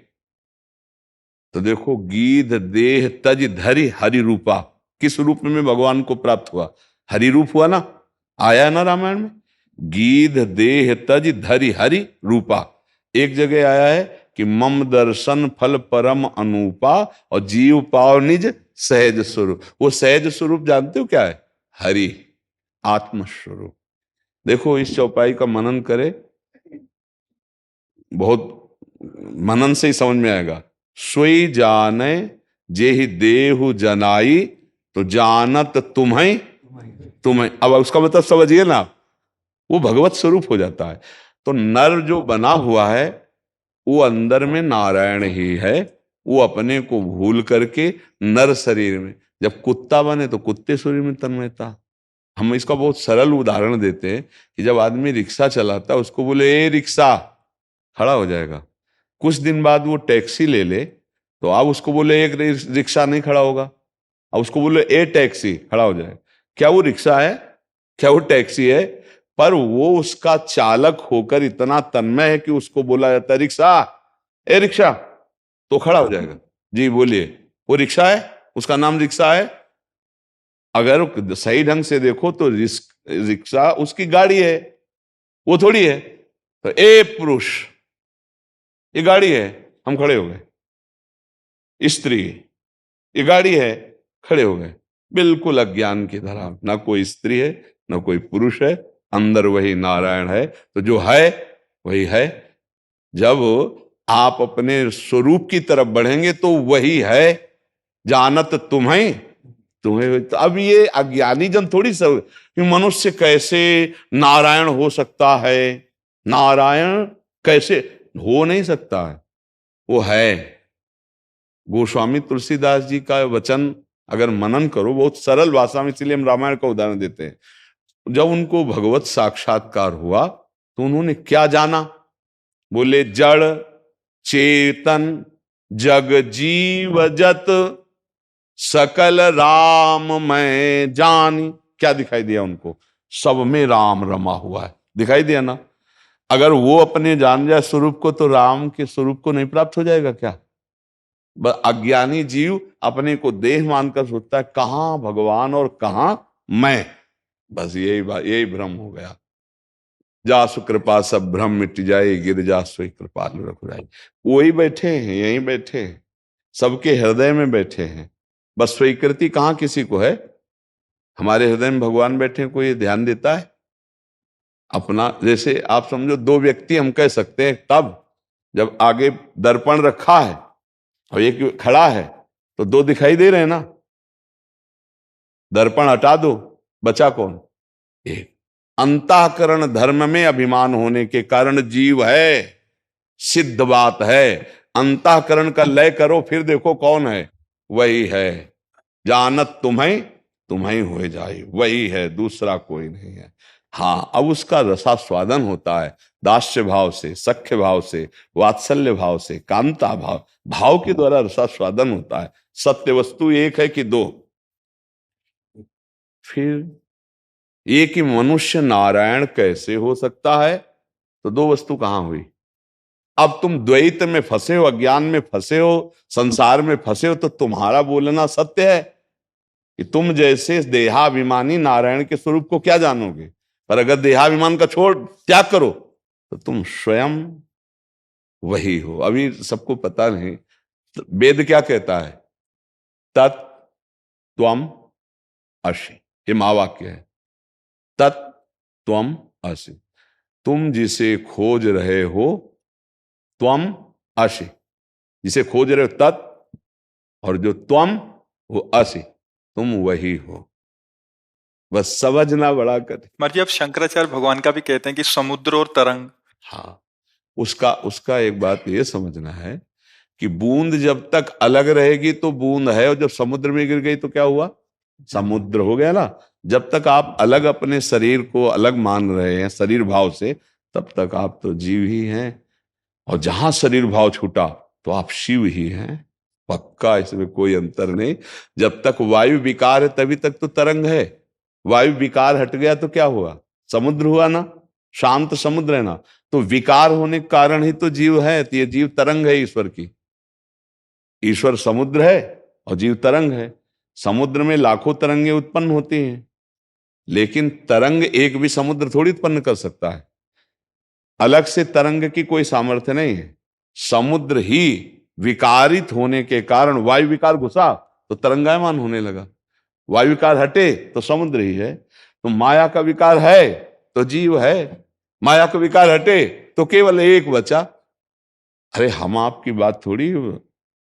तो देखो, गीध देह तज धरि हरि रूपा, किस रूप में भगवान को प्राप्त हुआ? हरि रूप हुआ ना, आया ना रामायण में। गीध देह तज धरि हरि रूपा। एक जगह आया है कि मम दर्शन फल परम अनूपा और जीव पाव निज सहज स्वरूप। वो सहज स्वरूप जानते हो क्या है? हरि, आत्मस्वरूप। देखो इस चौपाई का मनन करे, बहुत मनन से ही समझ में आएगा। सोई जाने जेहि देहु जनाई, तो जानत तुम्हें तुम्हें। अब उसका मतलब समझिए ना, वो भगवत स्वरूप हो जाता है। तो नर जो बना हुआ है वो अंदर में नारायण ही है। वो अपने को भूल करके नर शरीर में, जब कुत्ता बने तो कुत्ते शरीर में तन्मयता। हम इसका बहुत सरल उदाहरण देते हैं कि जब आदमी रिक्शा चलाता है उसको बोले ए रिक्शा, खड़ा हो जाएगा। कुछ दिन बाद वो टैक्सी ले ले तो आप उसको बोले एक रिक्शा, नहीं खड़ा होगा। अब उसको बोले ए टैक्सी, खड़ा हो जाएगा। क्या वो रिक्शा है? क्या वो टैक्सी है? पर वो उसका चालक होकर इतना तन्मय है कि उसको बोला जाता है रिक्शा, ए रिक्शा, तो खड़ा हो जाएगा। जी बोलिए, वो रिक्शा है, उसका नाम रिक्शा है। अगर सही ढंग से देखो तो रिक्शा उसकी गाड़ी है, वो थोड़ी है। तो ए पुरुष, ये गाड़ी है, हम खड़े हो गए। स्त्री, ये गाड़ी है, खड़े हो गए। बिल्कुल अज्ञान की तरह, ना कोई स्त्री है ना कोई पुरुष है, अंदर वही नारायण है। तो जो है वही है। जब आप अपने स्वरूप की तरफ बढ़ेंगे तो वही है, जानत तुम्हें तुम्हें। तो अब ये अज्ञानी जन थोड़ी सब कि मनुष्य कैसे नारायण हो सकता है, नारायण कैसे हो नहीं सकता है, वो है। गोस्वामी तुलसीदास जी का वचन अगर मनन करो, बहुत सरल भाषा में, इसलिए हम रामायण का उदाहरण देते हैं। जब उनको भगवत साक्षात्कार हुआ तो उन्होंने क्या जाना? बोले जड़ चेतन जग जीव जत सकल राम मैं जानी। क्या दिखाई दिया उनको? सब में राम रमा हुआ है, दिखाई दिया ना। अगर वो अपने जान जाए स्वरूप को तो राम के स्वरूप को नहीं प्राप्त हो जाएगा क्या? अज्ञानी जीव अपने को देह मानकर सोचता है कहां भगवान और कहां मैं। बस यही भ्रम हो गया। जासु कृपा सब भ्रम मिट जाए, गिर जासु कृपालु रघुराई। वही बैठे हैं, यहीं बैठे हैं, सबके हृदय में बैठे हैं। बस स्वीकृति कहां किसी को है? हमारे हृदय में भगवान बैठे हैं, कोई ध्यान देता है अपना? जैसे आप समझो दो व्यक्ति हम कह सकते हैं तब जब आगे दर्पण रखा है और एक खड़ा है तो दो दिखाई दे रहे हैं ना। दर्पण हटा दो, बचा कौन? एक। अंतःकरण धर्म में अभिमान होने के कारण जीव है, सिद्ध बात है। अंतःकरण का लय करो फिर देखो कौन है, वही है। जानत तुम्हें तुम्हें हो जाए, वही है, दूसरा कोई नहीं है। हाँ, अब उसका रसास्वादन होता है दास्य भाव से, सख्य भाव से, वात्सल्य भाव से, कांता भाव, भाव के द्वारा रसास्वादन होता है। सत्य वस्तु एक है कि दो? फिर ये कि मनुष्य नारायण कैसे हो सकता है? तो दो वस्तु कहां हुई? अब तुम द्वैत में फंसे हो, अज्ञान में फंसे हो, संसार में फंसे हो, तो तुम्हारा बोलना सत्य है कि तुम जैसे देहाभिमानी नारायण के स्वरूप को क्या जानोगे? पर अगर देहाभिमान का छोड़ त्याग करो तो तुम स्वयं वही हो। अभी सबको पता नहीं, वेद क्या कहता है? तत् त्वम असि, ये महावाक्य है। तत् त्वम असि, तुम जिसे खोज रहे हो, त्वम असि, जिसे खोज रहे हो तत्, और जो त्वम वो असि, तुम वही हो। बस समझना बड़ा कठिन। मर्जी अब शंकराचार्य भगवान का भी कहते हैं कि समुद्र और तरंग। हाँ, उसका एक बात ये समझना है कि बूंद जब तक अलग रहेगी तो बूंद है, और जब समुद्र में गिर गई तो क्या हुआ? समुद्र हो गया ना। जब तक आप अलग अपने शरीर को अलग मान रहे हैं शरीर भाव से, तब तक आप तो जीव ही हैं। और जहां शरीर भाव छूटा तो आप शिव ही हैं, पक्का, इसमें कोई अंतर नहीं। जब तक वायु विकार है तभी तक तो तरंग है। वायु विकार हट गया तो क्या हुआ? समुद्र हुआ ना, शांत समुद्र है ना। तो विकार होने के कारण ही तो जीव है, तो ये जीव तरंग है ईश्वर की। ईश्वर समुद्र है और जीव तरंग है। समुद्र में लाखों तरंगे उत्पन्न होती हैं, लेकिन तरंग एक भी समुद्र थोड़ी उत्पन्न कर सकता है। अलग से तरंग की कोई सामर्थ्य नहीं है। समुद्र ही विकारित होने के कारण, वायु विकार घुसा तो तरंगायमान होने लगा, वायु विकार हटे तो समुद्र ही है। तो माया का विकार है तो जीव है, माया का विकार हटे तो केवल एक बचा। अरे हम आपकी बात थोड़ी,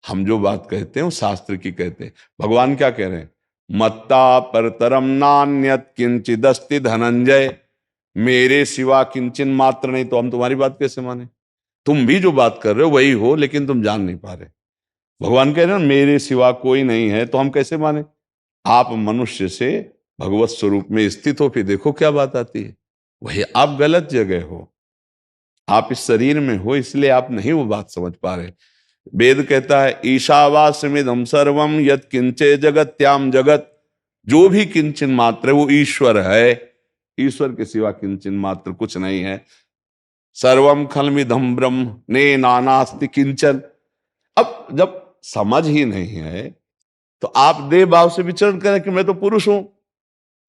हम जो बात कहते हैं वो शास्त्र की कहते हैं। भगवान क्या कह रहे हैं? मत्ता परतरम नान्यत किंचिदस्ति धनंजय, मेरे सिवा किंचन मात्र नहीं। तो हम तुम्हारी बात कैसे माने? तुम भी जो बात कर रहे हो वही हो, लेकिन तुम जान नहीं पा रहे। भगवान कह रहे हैं मेरे सिवा कोई नहीं है, तो हम कैसे माने? आप मनुष्य से भगवत स्वरूप में स्थित हो, फिर देखो क्या बात आती है। वही आप गलत जगह हो, आप इस शरीर में हो, इसलिए आप नहीं वो बात समझ पा रहे। वेद कहता है ईशावास्यमिदं सर्वम यत् किंचे जगत्याम जगत, जो भी किंचन मात्र है वो ईश्वर है। ईश्वर के सिवा किंचन मात्र कुछ नहीं है। सर्वम खलमिदं ब्रह्म ने नानास्ति किंचन। अब जब समझ ही नहीं है तो आप देह भाव से विचरण करें कि मैं तो पुरुष हूं,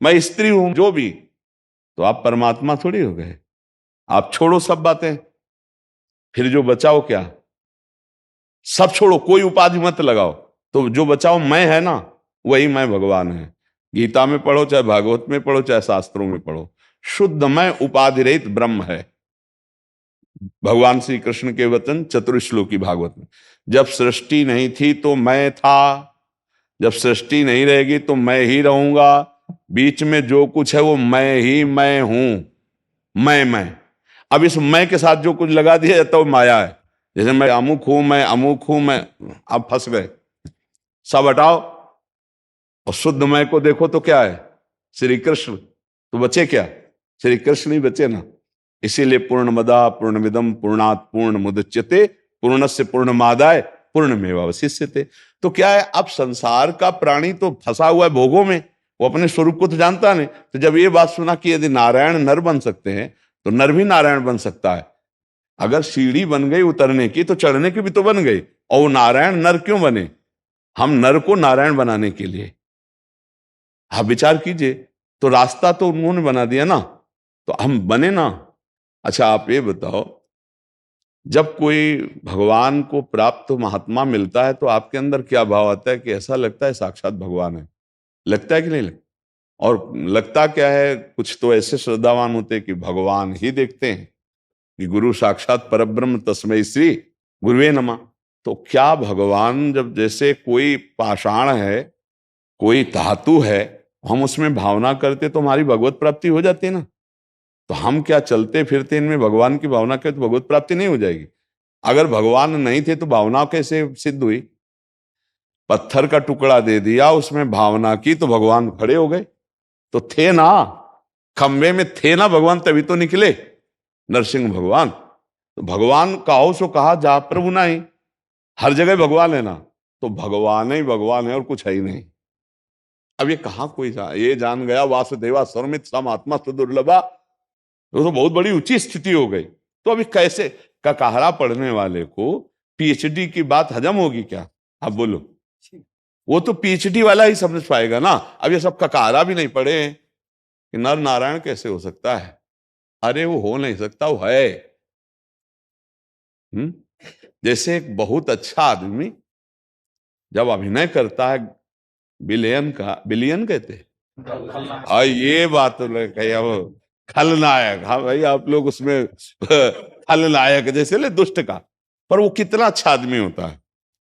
मैं स्त्री हूं, जो भी, तो आप परमात्मा थोड़ी हो गए। आप छोड़ो सब बातें, फिर जो बचाओ क्या? सब छोड़ो, कोई उपाधि मत लगाओ। तो जो बचाओ मैं है ना, वही मैं भगवान है। गीता में पढ़ो, चाहे भागवत में पढ़ो, चाहे शास्त्रों में पढ़ो, शुद्ध मैं उपाधि रहित ब्रह्म है। भगवान श्री कृष्ण के वचन चतुर्श्लोकी भागवत में, जब सृष्टि नहीं थी तो मैं था, जब सृष्टि नहीं रहेगी तो मैं ही रहूंगा, बीच में जो कुछ है वो मैं ही मैं हूं। मैं अब इस मैं के साथ जो कुछ लगा दिया जाता है वो माया है। जैसे मैं अमुक हूं, मैं अमुक हूं, मैं, अब फंस गए। सब हटाओ और शुद्ध मैं को देखो तो क्या है? श्री कृष्ण। तो बचे क्या? श्री कृष्ण ही बचे ना। इसीलिए पूर्णमदा पूर्णमिदम पूर्णात पूर्णमुदच्यते पूर्णस्य पूर्णमादाय पूर्णमेवावशिष्यते। तो क्या है, अब संसार का प्राणी तो फंसा हुआ है भोगों में, वो अपने स्वरूप को तो जानता नहीं। तो जब ये बात सुना कि यदि नारायण नर बन सकते हैं तो नर भी नारायण बन सकता है। अगर सीढ़ी बन गई उतरने की तो चढ़ने की भी तो बन गई। और वो नारायण नर क्यों बने? हम नर को नारायण बनाने के लिए। आप विचार कीजिए, तो रास्ता तो उन्होंने बना दिया ना, तो हम बने ना। अच्छा आप ये बताओ, जब कोई भगवान को प्राप्त महात्मा मिलता है तो आपके अंदर क्या भाव आता है? कि ऐसा लगता है साक्षात भगवान है। लगता है कि नहीं लगता? और लगता क्या है, कुछ तो ऐसे श्रद्धावान होते हैं कि भगवान ही देखते हैं कि गुरु साक्षात परब्रह्म तस्मै श्री गुरुवे नमः। तो क्या भगवान, जब जैसे कोई पाषाण है, कोई धातु है, हम उसमें भावना करते तो हमारी भगवत प्राप्ति हो जाती है ना। तो हम क्या चलते फिरते इनमें भगवान की भावना करते तो भगवत प्राप्ति नहीं हो जाएगी? अगर भगवान नहीं थे तो भावना कैसे सिद्ध हुई? पत्थर का टुकड़ा दे दिया, उसमें भावना की तो भगवान खड़े हो गए। तो थे ना, खंबे में थे ना भगवान, तभी तो निकले नरसिंह भगवान। तो भगवान कहो सो कहा, जा प्रभु नहीं, हर जगह भगवान है ना। तो भगवान ही भगवान है और कुछ है ही नहीं। अब ये कहां कोई ये जान गया वासुदेवा सर्वमित सम आत्मा दुर्लभा, तो बहुत बड़ी ऊंची स्थिति हो गई। तो अभी कैसे ककाहरा पढ़ने वाले को पीएचडी की बात हजम होगी क्या? आप बोलो। वो तो पीएचडी वाला ही समझ पाएगा ना। अब ये सब ककाहरा भी नहीं पढ़े कि नर नारायण कैसे हो सकता है? अरे वो हो नहीं सकता, वो है। जैसे एक बहुत अच्छा आदमी जब अभिनय करता है, बिलियन कहते हैं, हाँ ये बात तो कही, अब खलनायक, हाँ भाई आप लोग उसमें खलनायक जैसे ले दुष्ट का, पर वो कितना अच्छा आदमी होता है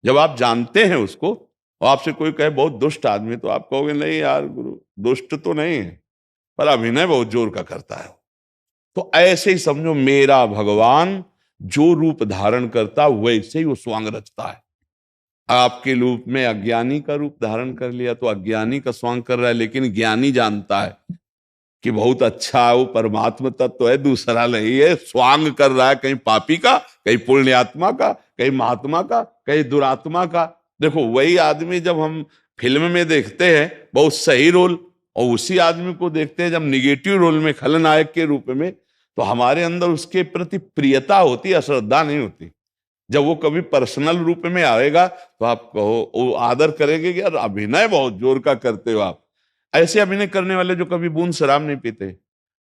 जब आप जानते हैं उसको। और आपसे कोई कहे बहुत दुष्ट आदमी, तो आप कहोगे नहीं यार गुरु दुष्ट तो नहीं है, पर अभिनय बहुत जोर का करता है। तो ऐसे ही समझो, मेरा भगवान जो रूप धारण करता वैसे ही वो स्वांग रचता है। आपके रूप में अज्ञानी का रूप धारण कर लिया तो अज्ञानी का स्वांग कर रहा है, लेकिन ज्ञानी जानता है कि बहुत अच्छा है, वो परमात्मा तत्व है, दूसरा नहीं है। स्वांग कर रहा है कहीं पापी का, कहीं पुण्यात्मा का, कहीं महात्मा का, कहीं दुरात्मा का। देखो वही आदमी जब हम फिल्म में देखते हैं बहुत सही रोल, और उसी आदमी को देखते हैं जब निगेटिव रोल में खलनायक के रूप में, तो हमारे अंदर उसके प्रति प्रियता होती है, अश्रद्धा नहीं होती। जब वो कभी पर्सनल रूप में आएगा तो आप कहो, वो आदर करेंगे कि यार अभिनय बहुत जोर का करते हो आप। ऐसे अभिनय करने वाले जो कभी बूंद शराब नहीं पीते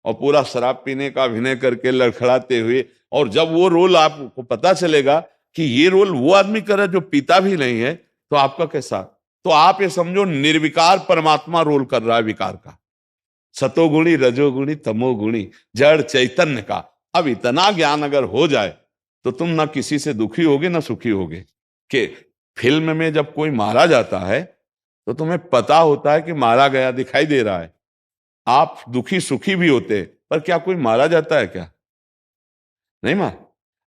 और पूरा शराब पीने का अभिनय करके लड़खड़ाते हुए, और जब वो रोल आपको पता चलेगा कि ये रोल वो आदमी कर रहा है जो पीता भी नहीं है, तो आपका कैसा? तो आप ये समझो निर्विकार परमात्मा रोल कर रहा है विकार का, सतोगुणी रजोगुणी तमोगुणी जड़ चैतन्य का। अब इतना ज्ञान अगर हो जाए तो तुम ना किसी से दुखी होगे ना सुखी होगे। कि फिल्म में जब कोई मारा जाता है तो तुम्हें पता होता है कि मारा गया, दिखाई दे रहा है, आप दुखी सुखी भी होते, पर क्या कोई मारा जाता है क्या? नहीं मार।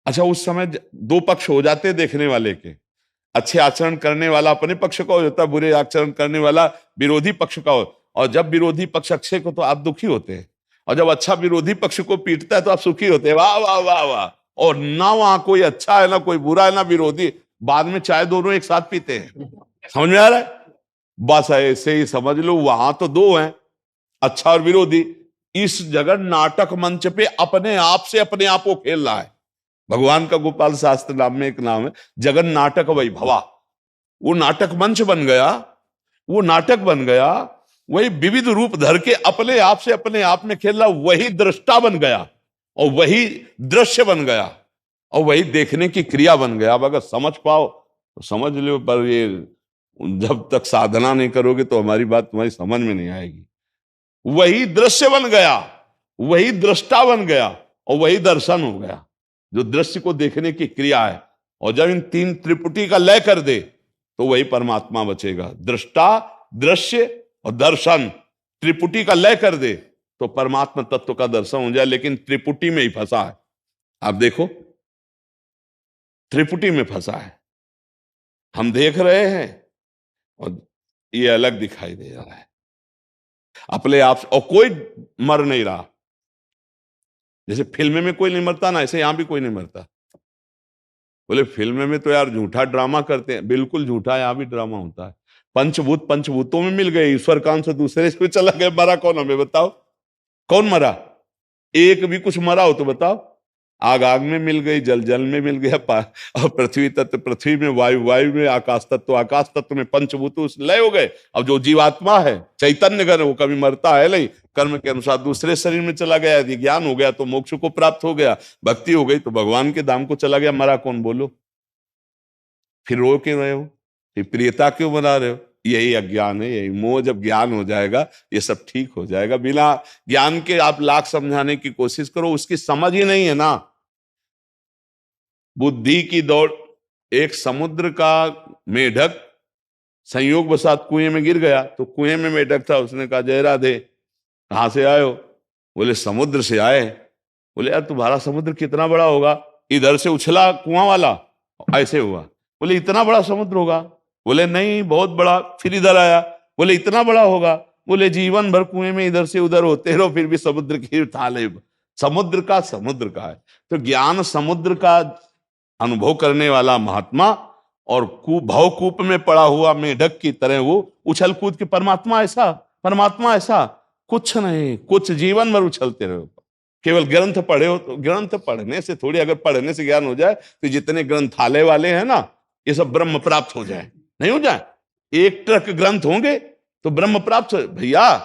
अच्छा, उस समय दो पक्ष हो जाते देखने वाले के, अच्छे आचरण करने वाला अपने पक्ष का हो जाता, बुरे आचरण करने वाला विरोधी पक्ष का हो। और जब विरोधी पक्ष अच्छे को तो आप दुखी होते हैं, और जब अच्छा विरोधी पक्ष को पीटता है तो आप सुखी होते हैं, वाह वाह वाह वाह। और ना वहां कोई अच्छा है ना कोई बुरा है ना विरोधी, बाद में चाय दोनों एक साथ पीते हैं। समझ में आ रहा है? बस ऐसे ही समझ लो, वहां तो दो हैं, अच्छा और विरोधी। इस जगह नाटक मंच पे अपने आप से अपने आप को खेल रहा है। भगवान का गोपाल शास्त्र नाम में एक नाम है, जगन नाटक वैभवा। वो नाटक मंच बन गया, वो नाटक बन गया, वही विविध रूप धर के अपने आप से अपने आप में खेल रहा, वही दृष्टा बन गया और वही दृश्य बन गया और वही देखने की क्रिया बन गया। अब अगर समझ पाओ तो समझ लो, पर ये जब तक साधना नहीं करोगे तो हमारी बात तुम्हारी समझ में नहीं आएगी। वही दृश्य बन गया, वही दृष्टा बन गया और वही दर्शन हो गया, जो दृश्य को देखने की क्रिया है। और जब इन तीन त्रिपुटी का लय कर दे तो वही परमात्मा बचेगा। दृष्टा, दृश्य और दर्शन, त्रिपुटी का लय कर दे तो परमात्मा तत्व का दर्शन हो जाए। लेकिन त्रिपुटी में ही फंसा है। आप देखो, त्रिपुटी में फंसा है। हम देख रहे हैं और ये अलग दिखाई दे रहा है अपने आप से, और कोई मर नहीं रहा। जैसे फिल्म में कोई नहीं मरता ना, ऐसे यहां भी कोई नहीं मरता। बोले फिल्म में तो यार झूठा ड्रामा करते हैं, बिल्कुल झूठा, यहां भी ड्रामा होता है। पंचभूत पंचभूतों में मिल गए, ईश्वर कान से दूसरे से चला गया, मरा कौन? हमें बताओ, कौन मरा? एक भी कुछ मरा हो तो बताओ। आग आग में मिल गई, जल जल में मिल गया, और पृथ्वी तत्व पृथ्वी में, वायु वायु में, आकाश तत्व आकाश तत्व में, पंचभूत लय हो गए। अब जो जीवात्मा है, चैतन्य घर, वो कभी मरता है नहीं, कर्म के अनुसार दूसरे शरीर में चला गया। यदि ज्ञान हो गया तो मोक्ष को प्राप्त हो गया, भक्ति हो गई तो भगवान के धाम को चला गया। मरा कौन? बोलो। फिर रो क्यों रहे हो? फिर प्रियता क्यों बना रहे हो? यही अज्ञान है, यही मोह। जब ज्ञान हो जाएगा ये सब ठीक हो जाएगा। बिना ज्ञान के आप लाख समझाने की कोशिश करो, उसकी समझ ही नहीं है ना। बुद्धि की दौड़। एक समुद्र का मेढक संयोग वसात कुएं में गिर गया, तो कुएं में मेढक था, उसने कहा जय राधे, कहां से आए हो? बोले समुद्र से आए। बोले यार तुम्हारा समुद्र कितना बड़ा होगा? इधर से उछला कुआं वाला, ऐसे हुआ। बोले इतना बड़ा समुद्र होगा? बोले नहीं, बहुत बड़ा। फिर इधर आया, बोले इतना बड़ा होगा? बोले जीवन भर कुएं में इधर से उधर होते रहो, फिर भी समुद्र की थाले। समुद्र का है। तो ज्ञान समुद्र का अनुभव करने वाला महात्मा, और भवकूप में पड़ा हुआ मेढक की तरह वो उछल कूद के परमात्मा ऐसा कुछ नहीं। कुछ जीवन भर उछलते रहो। केवल ग्रंथ पढ़े हो तो, ग्रंथ पढ़ने से थोड़ी, अगर पढ़ने से ज्ञान हो जाए तो जितने ग्रंथालय वाले हैं ना, ये सब ब्रह्म प्राप्त हो जाए। नहीं हो जाए? एक ट्रक ग्रंथ होंगे तो ब्रह्म प्राप्त हो। भैया,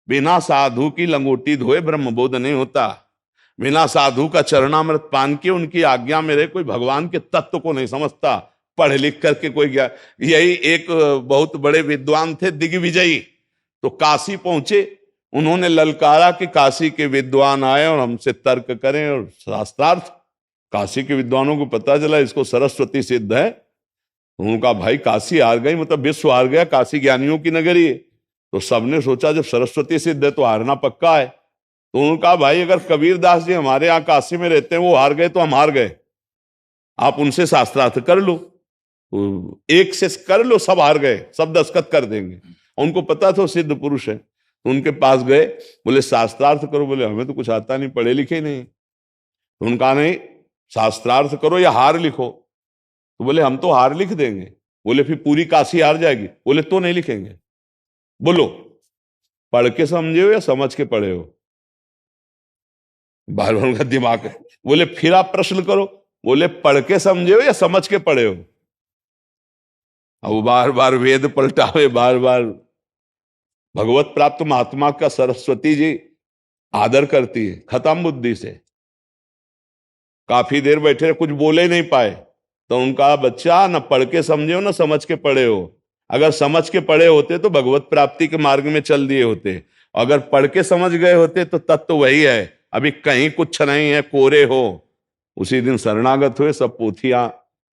बिना साधु की लंगोटी धोए ब्रह्म बोध नहीं होता। बिना साधु का चरणामृत पान के, उनकी आज्ञा में रहे, कोई भगवान के तत्व को नहीं समझता। पढ़ लिख करके कोई गया। यही एक बहुत बड़े विद्वान थे, दिग्विजयी, तो काशी पहुंचे। उन्होंने ललकारा कि काशी के विद्वान आए और हमसे तर्क करें और शास्त्रार्थ। काशी के विद्वानों को पता चला इसको सरस्वती सिद्ध है। उनका भाई काशी हार गई, मतलब विश्व हार गया, काशी ज्ञानियों की नगरी है। तो सबने सोचा जब सरस्वती सिद्ध है तो हारना पक्का है। तो उनका भाई, अगर कबीरदास जी हमारे यहाँ काशी में रहते हैं, वो हार गए तो हम हार गए, आप उनसे शास्त्रार्थ कर लो। तो एक से कर लो, सब हार गए, सब दस्तखत कर देंगे। उनको पता था सिद्ध पुरुष है, तो उनके पास गए, बोले शास्त्रार्थ करो। बोले हमें तो कुछ आता नहीं, पढ़े लिखे नहीं। तो उनका नहीं, शास्त्रार्थ करो या हार लिखो। तो बोले हम तो हार लिख देंगे। बोले फिर पूरी काशी हार जाएगी। बोले तो नहीं लिखेंगे। बोलो, पढ़ के समझे हो या समझ के पढ़े हो? बार बार उनका दिमाग है। बोले फिर आप प्रश्न करो। बोले पढ़ के समझे हो या समझ के पढ़े हो? अब बार बार वेद पलटावे, बार बार। भगवत प्राप्त महात्मा का सरस्वती जी आदर करती है, खत्म बुद्धि से। काफी देर बैठे, कुछ बोले नहीं पाए। तो उनका बच्चा, न पढ़ के समझे हो न समझ के पढ़े हो। अगर समझ के पढ़े होते तो भगवत प्राप्ति के मार्ग में चल दिए होते। अगर पढ़ के समझ गए होते तो तत्व वही है, अभी कहीं कुछ नहीं है, कोरे हो। उसी दिन शरणागत हुए, सब पोथियां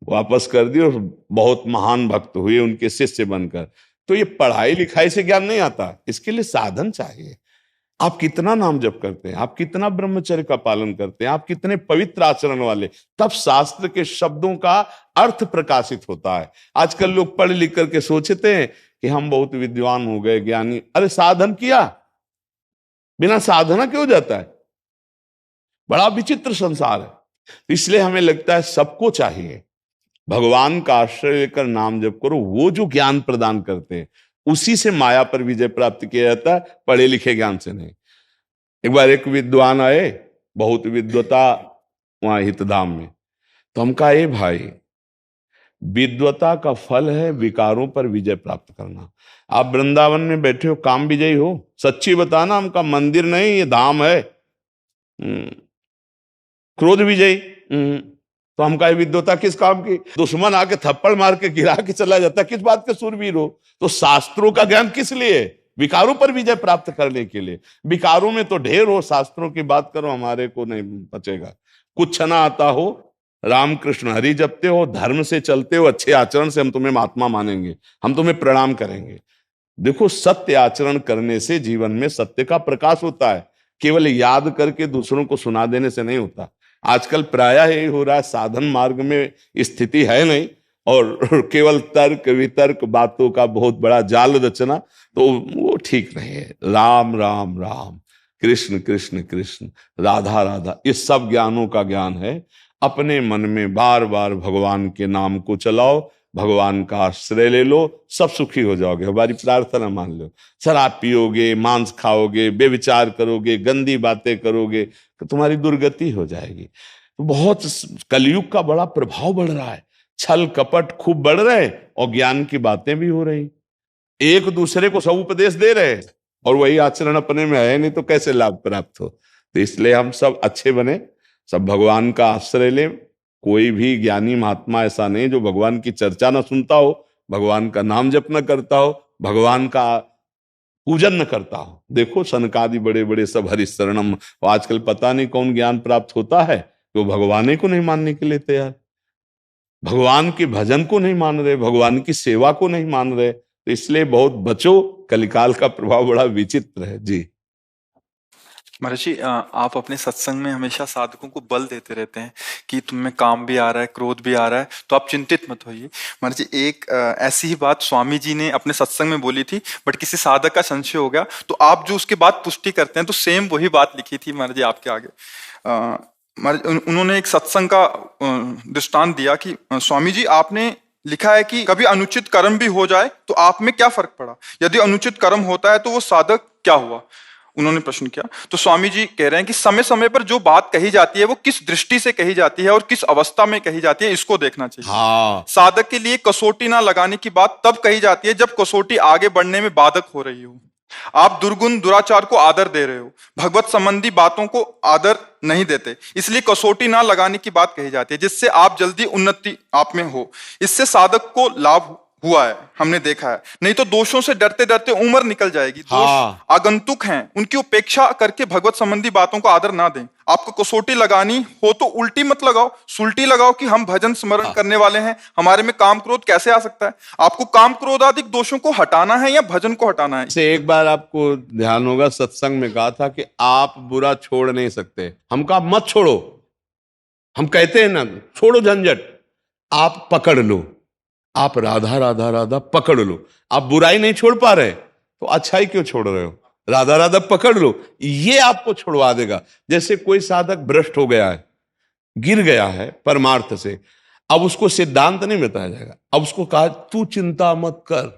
वापस कर दी और बहुत महान भक्त हुए उनके शिष्य बनकर। तो ये पढ़ाई लिखाई से ज्ञान नहीं आता, इसके लिए साधन चाहिए। आप कितना नाम जप करते हैं, आप कितना ब्रह्मचर्य का पालन करते हैं, आप कितने पवित्र आचरण वाले, तब शास्त्र के शब्दों का अर्थ प्रकाशित होता है। आजकल लोग पढ़ लिख करके सोचते हैं कि हम बहुत विद्वान हो गए, ज्ञानी। अरे साधन किया, बिना साधना क्यों जाता है? बड़ा विचित्र संसार है। इसलिए हमें लगता है सबको चाहिए भगवान का आश्रय लेकर नाम जप करो। वो जो ज्ञान प्रदान करते हैं उसी से माया पर विजय प्राप्त किया जाता है, पढ़े लिखे ज्ञान से नहीं। एक बार एक विद्वान आए, बहुत विद्वता वहां हितधाम में। तो हम कहा, ए भाई, विद्वता का फल है विकारों पर विजय प्राप्त करना। आप वृंदावन में बैठे हो, काम विजयी हो, सच्ची बताना। हमका मंदिर नहीं, ये धाम है। क्रोध विजयी। तो हम कहा विद्वता किस काम की? दुश्मन आके थप्पड़ मार के गिरा के चला जाता, किस बात के सूरवीर हो? तो शास्त्रों का ज्ञान किस लिए? विकारों पर विजय प्राप्त करने के लिए। विकारों में तो ढेर हो, शास्त्रों की बात करो, हमारे को नहीं बचेगा। कुछ ना आता हो, रामकृष्ण हरि जपते हो, धर्म से चलते हो, अच्छे आचरण से, हम तुम्हें महात्मा मानेंगे, हम तुम्हें प्रणाम करेंगे। देखो, सत्य आचरण करने से जीवन में सत्य का प्रकाश होता है। केवल याद करके दूसरों को सुना देने से नहीं होता। आजकल प्रायः यही हो रहा है, साधन मार्ग में स्थिति है नहीं और केवल तर्क वितर्क बातों का बहुत बड़ा जाल रचना, तो वो ठीक नहीं है। राम राम राम, कृष्ण कृष्ण कृष्ण, राधा राधा, इस सब ज्ञानों का ज्ञान है। अपने मन में बार बार भगवान के नाम को चलाओ, भगवान का आश्रय ले लो, सब सुखी हो जाओगे। हमारी प्रार्थना मान लो। शराब पियोगे, मांस खाओगे, बेविचार करोगे, गंदी बातें करोगे, तो तुम्हारी दुर्गति हो जाएगी। तो बहुत कलयुग का बड़ा प्रभाव बढ़ रहा है, छल कपट खूब बढ़ रहे और ज्ञान की बातें भी हो रही। एक दूसरे को सब उपदेश दे रहे और वही आचरण अपने में है नहीं, तो कैसे लाभ प्राप्त हो? तो इसलिए हम सब अच्छे बने, सब भगवान का आश्रय लें। कोई भी ज्ञानी महात्मा ऐसा नहीं जो भगवान की चर्चा न सुनता हो, भगवान का नाम जप न करता हो, भगवान का पूजन न करता हो। देखो, सनकादि बड़े बड़े सब हरिशरणम, आजकल पता नहीं कौन ज्ञान प्राप्त होता है तो भगवान को नहीं मानने के लिए तैयार, भगवान के भजन को नहीं मान रहे, भगवान की सेवा को नहीं मान रहे। तो इसलिए बहुत बचो, कलिकाल का प्रभाव बड़ा विचित्र है। जी महाराज जी, आप अपने सत्संग में हमेशा साधकों को बल देते रहते हैं कि तुम में काम भी आ रहा है, क्रोध भी आ रहा है, तो आप चिंतित मत होइए। महाराज जी, एक ऐसी ही बात स्वामी जी ने अपने सत्संग में बोली थी, बट किसी साधक का संशय हो गया, तो आप जो उसके बाद पुष्टि करते हैं, तो सेम वही बात लिखी थी महाराज जी आपके आगे। महाराज, उन्होंने एक सत्संग का दृष्टांत दिया कि स्वामी जी, आपने लिखा है कि कभी अनुचित कर्म भी हो जाए तो आप में क्या फर्क पड़ा? यदि अनुचित कर्म होता है तो वो साधक क्या हुआ? उन्होंने प्रश्न किया। तो स्वामी जी कह रहे हैं कि समय समय पर जो बात कही जाती है वो किस दृष्टि से कही जाती है और किस अवस्था में कही जाती है, इसको देखना चाहिए। हाँ। साधक के लिए कसौटी ना लगाने की बात तब कही जाती है जब कसौटी आगे बढ़ने में बाधक हो रही हो। आप दुर्गुण दुराचार को आदर दे रहे हो, भगवत संबंधी बातों को आदर नहीं देते, इसलिए कसौटी ना लगाने की बात कही जाती है, जिससे आप जल्दी उन्नति आप में हो। इससे साधक को लाभ हुआ है, हमने देखा है। नहीं तो दोषों से डरते डरते उम्र निकल जाएगी। दोष आगंतुक हैं, उनकी उपेक्षा करके भगवत संबंधी बातों को आदर ना दें। आपको कसौटी लगानी हो तो उल्टी मत लगाओ, सुलटी लगाओ कि हम भजन स्मरण करने वाले हैं, हमारे में काम क्रोध कैसे आ सकता है? आपको काम क्रोध आदि दोषों को हटाना है या भजन को हटाना है? से एक बार आपको ध्यान होगा, सत्संग में कहा था कि आप बुरा छोड़ नहीं सकते। हम कहा मत छोड़ो, हम कहते हैं ना छोड़ो झंझट, आप पकड़ लो, आप राधा राधा राधा पकड़ लो। आप बुराई नहीं छोड़ पा रहे तो अच्छाई क्यों छोड़ रहे हो? राधा राधा पकड़ लो, ये आपको छुड़वा देगा। जैसे कोई साधक भ्रष्ट हो गया है, गिर गया है परमार्थ से, अब उसको सिद्धांत नहीं बताया जाएगा। अब उसको कहा तू चिंता मत कर,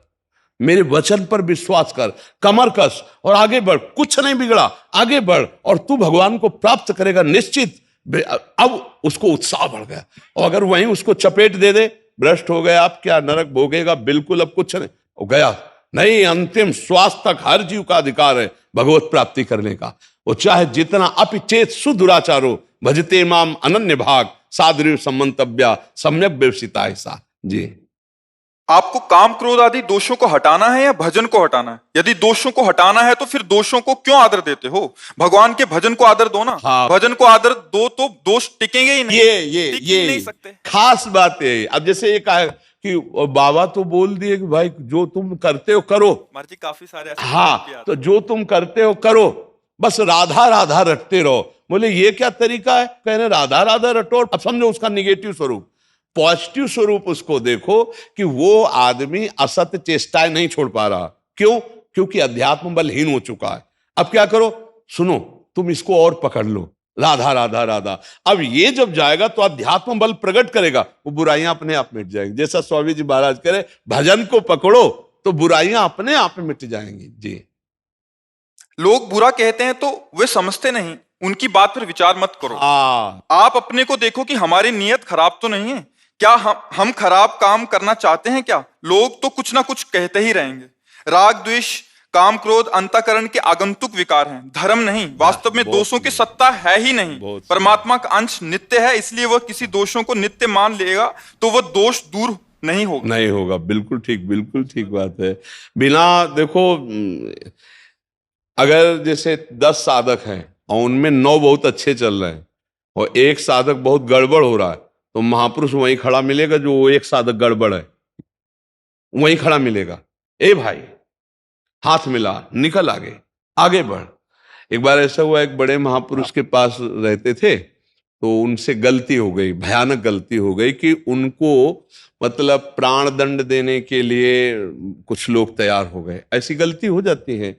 मेरे वचन पर विश्वास कर, कमर कस और आगे बढ़, कुछ नहीं बिगड़ा, आगे बढ़ और तू भगवान को प्राप्त करेगा निश्चित। अब उसको उत्साह बढ़ गया। और अगर वहीं उसको चपेट दे दे, भ्रष्ट हो गया, आप क्या नरक भोगेगा, बिल्कुल अब कुछ नहीं हो गया। नहीं, अंतिम श्वास तक हर जीव का अधिकार है भगवत प्राप्ति करने का। वो चाहे जितना अपिचेत सुदुराचारो भजते माम अनन्य भाग सादृ सम्मंतव्या सम्यक व्यवसिता ऐसा। जी आपको काम क्रोध आदि दोषों को हटाना है या भजन को हटाना है? यदि दोषों को हटाना है तो फिर दोषों को क्यों आदर देते हो? भगवान के भजन को आदर दो ना। हाँ। भजन को आदर दो तो दोष टिकेंगे ही नहीं। टिक ही नहीं सकते। खास बात है। अब जैसे ये कहा कि बाबा तो बोल दिए कि भाई जो तुम करते हो करो। मर्जी काफी सारे ऐसे हाँ, तो जो तुम करते हो करो, बस राधा राधा रटते रहो। बोले ये क्या तरीका है? कह रहे राधा राधा रटो। अब समझो उसका निगेटिव स्वरूप। पॉजिटिव स्वरूप उसको देखो कि वो आदमी असत चेष्टाएं नहीं छोड़ पा रहा। क्यों? क्योंकि अध्यात्म बलहीन हो चुका है। अब क्या करो? सुनो, तुम इसको और पकड़ लो, राधा राधा राधा। अब ये जब जाएगा तो अध्यात्म बल प्रकट करेगा, वो बुराइयां अपने आप मिट जाएगी। जैसा स्वामी जी महाराज कह रहे, भजन को पकड़ो तो बुराइयां अपने आप मिट जाएंगी। जी। लोग बुरा कहते हैं तो वे समझते नहीं, उनकी बात पर विचार मत करो। आप अपने को देखो कि हमारी नीयत खराब तो नहीं है। क्या हम खराब काम करना चाहते हैं क्या? लोग तो कुछ ना कुछ कहते ही रहेंगे। राग द्वेष काम क्रोध अंतःकरण के आगंतुक विकार हैं, धर्म नहीं। वास्तव में दोषों की सत्ता है ही नहीं। परमात्मा का अंश नित्य है, इसलिए वह किसी दोषों को नित्य मान लेगा तो वह दोष दूर नहीं होगा। बिल्कुल ठीक बात है। बिना देखो, अगर जैसे 10 साधक हैं और उनमें 9 बहुत अच्छे चल रहे हैं और एक साधक बहुत गड़बड़ हो रहा है, तो महापुरुष वहीं खड़ा मिलेगा जो एक साधक गड़बड़ है, वहीं खड़ा मिलेगा। ए भाई, हाथ मिला, निकल आगे, आगे बढ़। एक बार ऐसा हुआ, एक बड़े महापुरुष के पास रहते थे, तो उनसे गलती हो गई, भयानक गलती हो गई कि उनको मतलब प्राण दंड देने के लिए कुछ लोग तैयार हो गए। ऐसी गलती हो जाती है।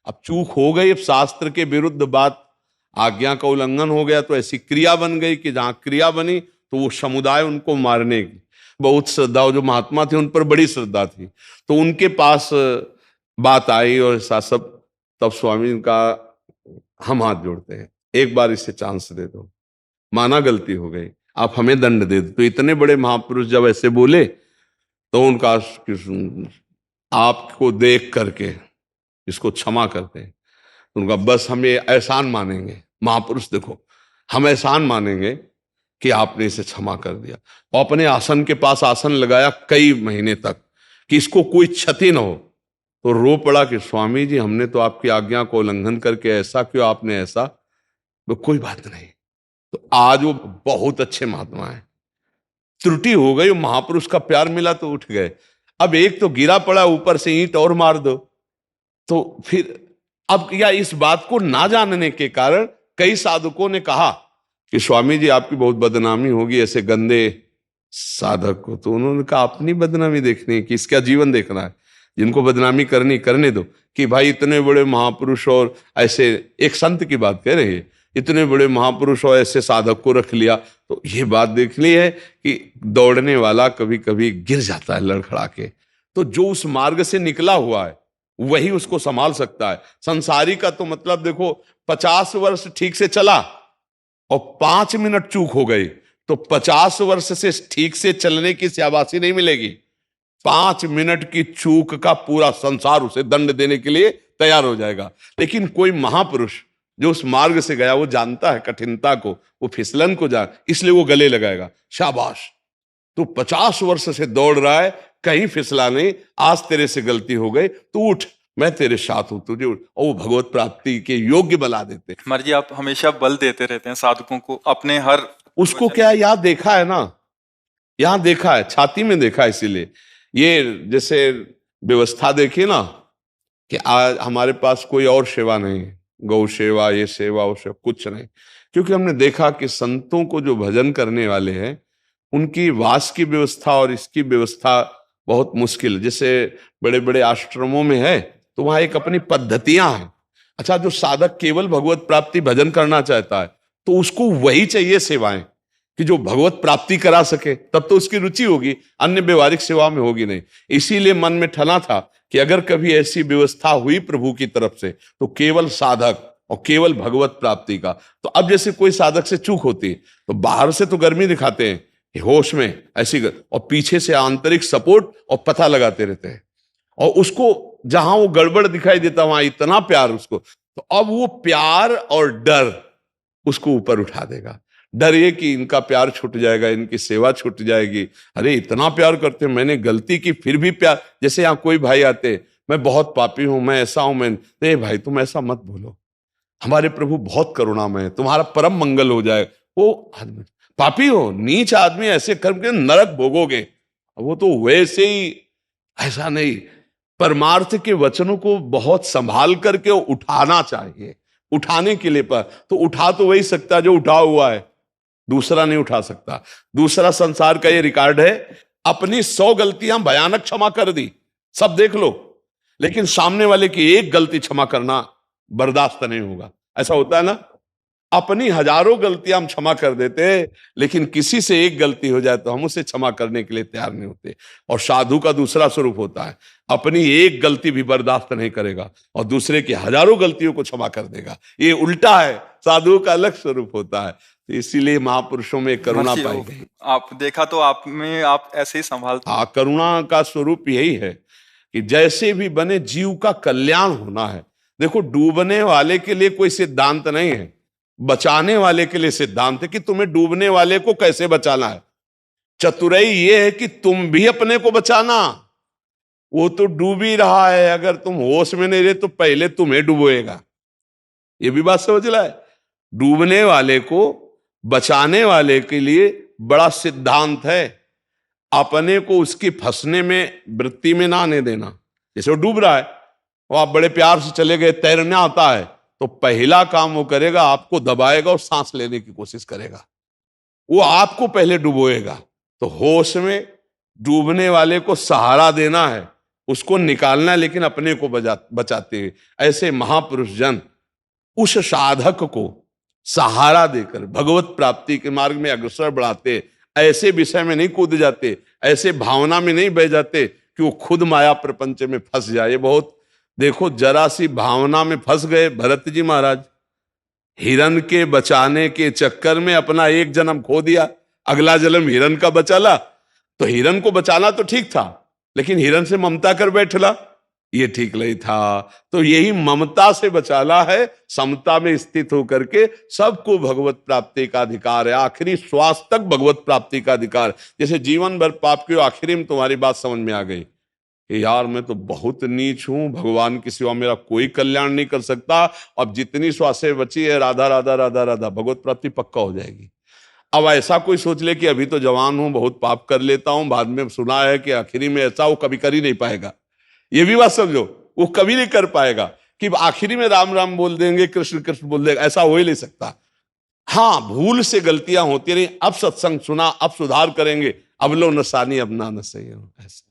अब चूक हो गई, अब शास्त्र के विरुद्ध बात, आज्ञा का उल्लंघन हो गया, तो ऐसी क्रिया बन गई कि जहां क्रिया बनी तो वो समुदाय उनको मारने की बहुत श्रद्धा, जो महात्मा थे उन पर बड़ी श्रद्धा थी, तो उनके पास बात आई और ऐसा सब। तब स्वामी का हम हाथ जोड़ते हैं, एक बार इसे चांस दे दो, माना गलती हो गई, आप हमें दंड दे दो। तो इतने बड़े महापुरुष जब ऐसे बोले तो उनका आपको देख करके इसको क्षमा करते हैं, उनका बस हम ये एहसान मानेंगे। महापुरुष देखो, हम एहसान मानेंगे कि आपने इसे क्षमा कर दिया। और अपने आसन के पास आसन लगाया कई महीने तक कि इसको कोई क्षति ना हो। तो रो पड़ा कि स्वामी जी, हमने तो आपकी आज्ञा को उल्लंघन करके ऐसा क्यों, आपने ऐसा। तो कोई बात नहीं। तो आज वो बहुत अच्छे महात्मा है। त्रुटि हो गई, महापुरुष का प्यार मिला तो उठ गए। अब एक तो गिरा पड़ा, ऊपर से ईंट और मार दो, तो फिर अब या इस बात को ना जानने के कारण कई साधकों ने कहा कि स्वामी जी आपकी बहुत बदनामी होगी ऐसे गंदे साधक को। तो उन्होंने कहा अपनी बदनामी देखनी है कि इसका जीवन देखना है, जिनको बदनामी करनी करने दो। कि भाई इतने बड़े महापुरुष और ऐसे, एक संत की बात कह रहे हैं, इतने बड़े महापुरुष और ऐसे साधक को रख लिया। तो ये बात देख ली है कि दौड़ने वाला कभी कभी गिर जाता है लड़खड़ा के। तो जो उस मार्ग से निकला हुआ है वही उसको संभाल सकता है। संसारी का तो मतलब देखो, 50 वर्ष ठीक से चला और 5 मिनट चूक हो गई तो 50 वर्ष से ठीक से चलने की शाबाशी नहीं मिलेगी। 5 मिनट की चूक का पूरा संसार उसे दंड देने के लिए तैयार हो जाएगा। लेकिन कोई महापुरुष जो उस मार्ग से गया, वो जानता है कठिनता को, वो फिसलन को इसलिए वो गले लगाएगा, शाबाश तू 50 वर्ष से दौड़ रहा है, कहीं फिसला नहीं, आज तेरे से गलती हो गई, तू उठ, मैं तेरे साथ हूं, तुझे उठ। और वो भगवत प्राप्ति के योग्य बना देते। मर्जी आप हमेशा बल देते रहते हैं साधकों को अपने हर, उसको क्या याद देखा है ना, यहां देखा है, छाती में देखा है। इसीलिए ये जैसे व्यवस्था देखिए ना कि आज हमारे पास कोई और सेवा नहीं, गौ सेवा, ये सेवा, वो सेवा, कुछ नहीं। क्योंकि हमने देखा कि संतों को जो भजन करने वाले हैं उनकी वास की व्यवस्था और इसकी व्यवस्था बहुत मुश्किल है। जैसे बड़े बड़े आश्रमों में है तो वहां एक अपनी पद्धतियां हैं। अच्छा, जो साधक केवल भगवत प्राप्ति भजन करना चाहता है तो उसको वही चाहिए सेवाएं कि जो भगवत प्राप्ति करा सके, तब तो उसकी रुचि होगी, अन्य व्यवहारिक सेवा में होगी नहीं। इसीलिए मन में ठना था कि अगर कभी ऐसी व्यवस्था हुई प्रभु की तरफ से तो केवल साधक और केवल भगवत प्राप्ति का। तो अब जैसे कोई साधक से चूक होती है तो बाहर से तो गर्मी दिखाते हैं, होश में ऐसी और पीछे से आंतरिक सपोर्ट और पता लगाते रहते हैं, और उसको जहां वो गड़बड़ दिखाई देता वहां इतना प्यार उसको। तो अब वो प्यार और डर उसको ऊपर उठा देगा। डर ये कि इनका प्यार छूट जाएगा, इनकी सेवा छूट जाएगी। अरे इतना प्यार करते, मैंने गलती की फिर भी प्यार। जैसे यहाँ कोई भाई आते, मैं बहुत पापी हूं, मैं ऐसा हूं, मैं नहीं भाई तुम ऐसा मत बोलो, हमारे प्रभु बहुत करुणामय है, तुम्हारा परम मंगल हो जाए। वो आदमी पापी हो, नीच आदमी, ऐसे कर्म के नरक भोगोगे। वो तो वैसे ही, ऐसा नहीं। परमार्थ के वचनों को बहुत संभाल करके उठाना चाहिए। उठाने के लिए पर तो उठा तो वही सकता है जो उठा हुआ है, दूसरा नहीं उठा सकता। दूसरा संसार का ये रिकॉर्ड है, अपनी 100 गलतियां भयानक क्षमा कर दी, सब देख लो, लेकिन सामने वाले की एक गलती क्षमा करना बर्दाश्त नहीं होगा। ऐसा होता है ना, अपनी हजारों गलतियां हम क्षमा कर देते, लेकिन किसी से एक गलती हो जाए तो हम उसे क्षमा करने के लिए तैयार नहीं होते। और साधु का दूसरा स्वरूप होता है, अपनी एक गलती भी बर्दाश्त नहीं करेगा और दूसरे की हजारों गलतियों को क्षमा कर देगा। ये उल्टा है, साधु का अलग स्वरूप होता है। तो इसीलिए महापुरुषों में करुणा पाई गई। आप देखा तो आप में आप ऐसे ही संभालते। हाँ, करुणा का स्वरूप यही है कि जैसे भी बने जीव का कल्याण होना है। देखो, डूबने वाले के लिए कोई सिद्धांत नहीं है, बचाने वाले के लिए सिद्धांत है कि तुम्हें डूबने वाले को कैसे बचाना है। चतुराई ये है कि तुम भी अपने को बचाना। वो तो डूब ही रहा है, अगर तुम होश में नहीं रहे तो पहले तुम्हें डुबोएगा। ये भी बात समझ ला है। डूबने वाले को बचाने वाले के लिए बड़ा सिद्धांत है, अपने को उसकी फंसने में, वृत्ति में ना आने देना। जैसे वो डूब रहा है, वो आप बड़े प्यार से चले गए, तैरना आता है, तो पहला काम वो करेगा, आपको दबाएगा और सांस लेने की कोशिश करेगा, वो आपको पहले डुबोएगा। तो होश में डूबने वाले को सहारा देना है, उसको निकालना है, लेकिन अपने को बचाते हुए। ऐसे महापुरुष जन उस साधक को सहारा देकर भगवत प्राप्ति के मार्ग में अग्रसर बढ़ाते। ऐसे विषय में नहीं कूद जाते, ऐसे भावना में नहीं बह जाते कि वो खुद माया प्रपंच में फंस जाए। बहुत देखो, जरा सी भावना में फंस गए भरत जी महाराज, हिरण के बचाने के चक्कर में अपना एक जन्म खो दिया, अगला जन्म हिरण का बचाला। तो हिरण को बचाना तो ठीक था, लेकिन हिरण से ममता कर बैठला, ये ठीक नहीं था। तो यही ममता से बचाला है, समता में स्थित होकर के सबको भगवत प्राप्ति का अधिकार है, आखिरी श्वास तक भगवत प्राप्ति का अधिकार। जैसे जीवन भर पाप किए, आखिरी में तुम्हारी बात समझ में आ गई कि यार मैं तो बहुत नीच हूं, भगवान की सिवा मेरा कोई कल्याण नहीं कर सकता, अब जितनी श्वासें बची है राधा राधा राधा राधा, भगवत प्राप्ति पक्का हो जाएगी। अब ऐसा कोई सोच ले कि अभी तो जवान हूं, बहुत पाप कर लेता हूं, बाद में सुना है कि आखिरी में ऐसा, वो कभी कर ही नहीं पाएगा। ये भी बात समझो, वो कभी नहीं कर पाएगा कि आखिरी में राम राम बोल देंगे, कृष्ण कृष्ण बोल देंगे, ऐसा हो ही नहीं सकता। हाँ, भूल से गलतियां होती रही, अब सत्संग सुना, अब सुधार करेंगे, अब लो नसानी अब ना नसैया, ऐसा।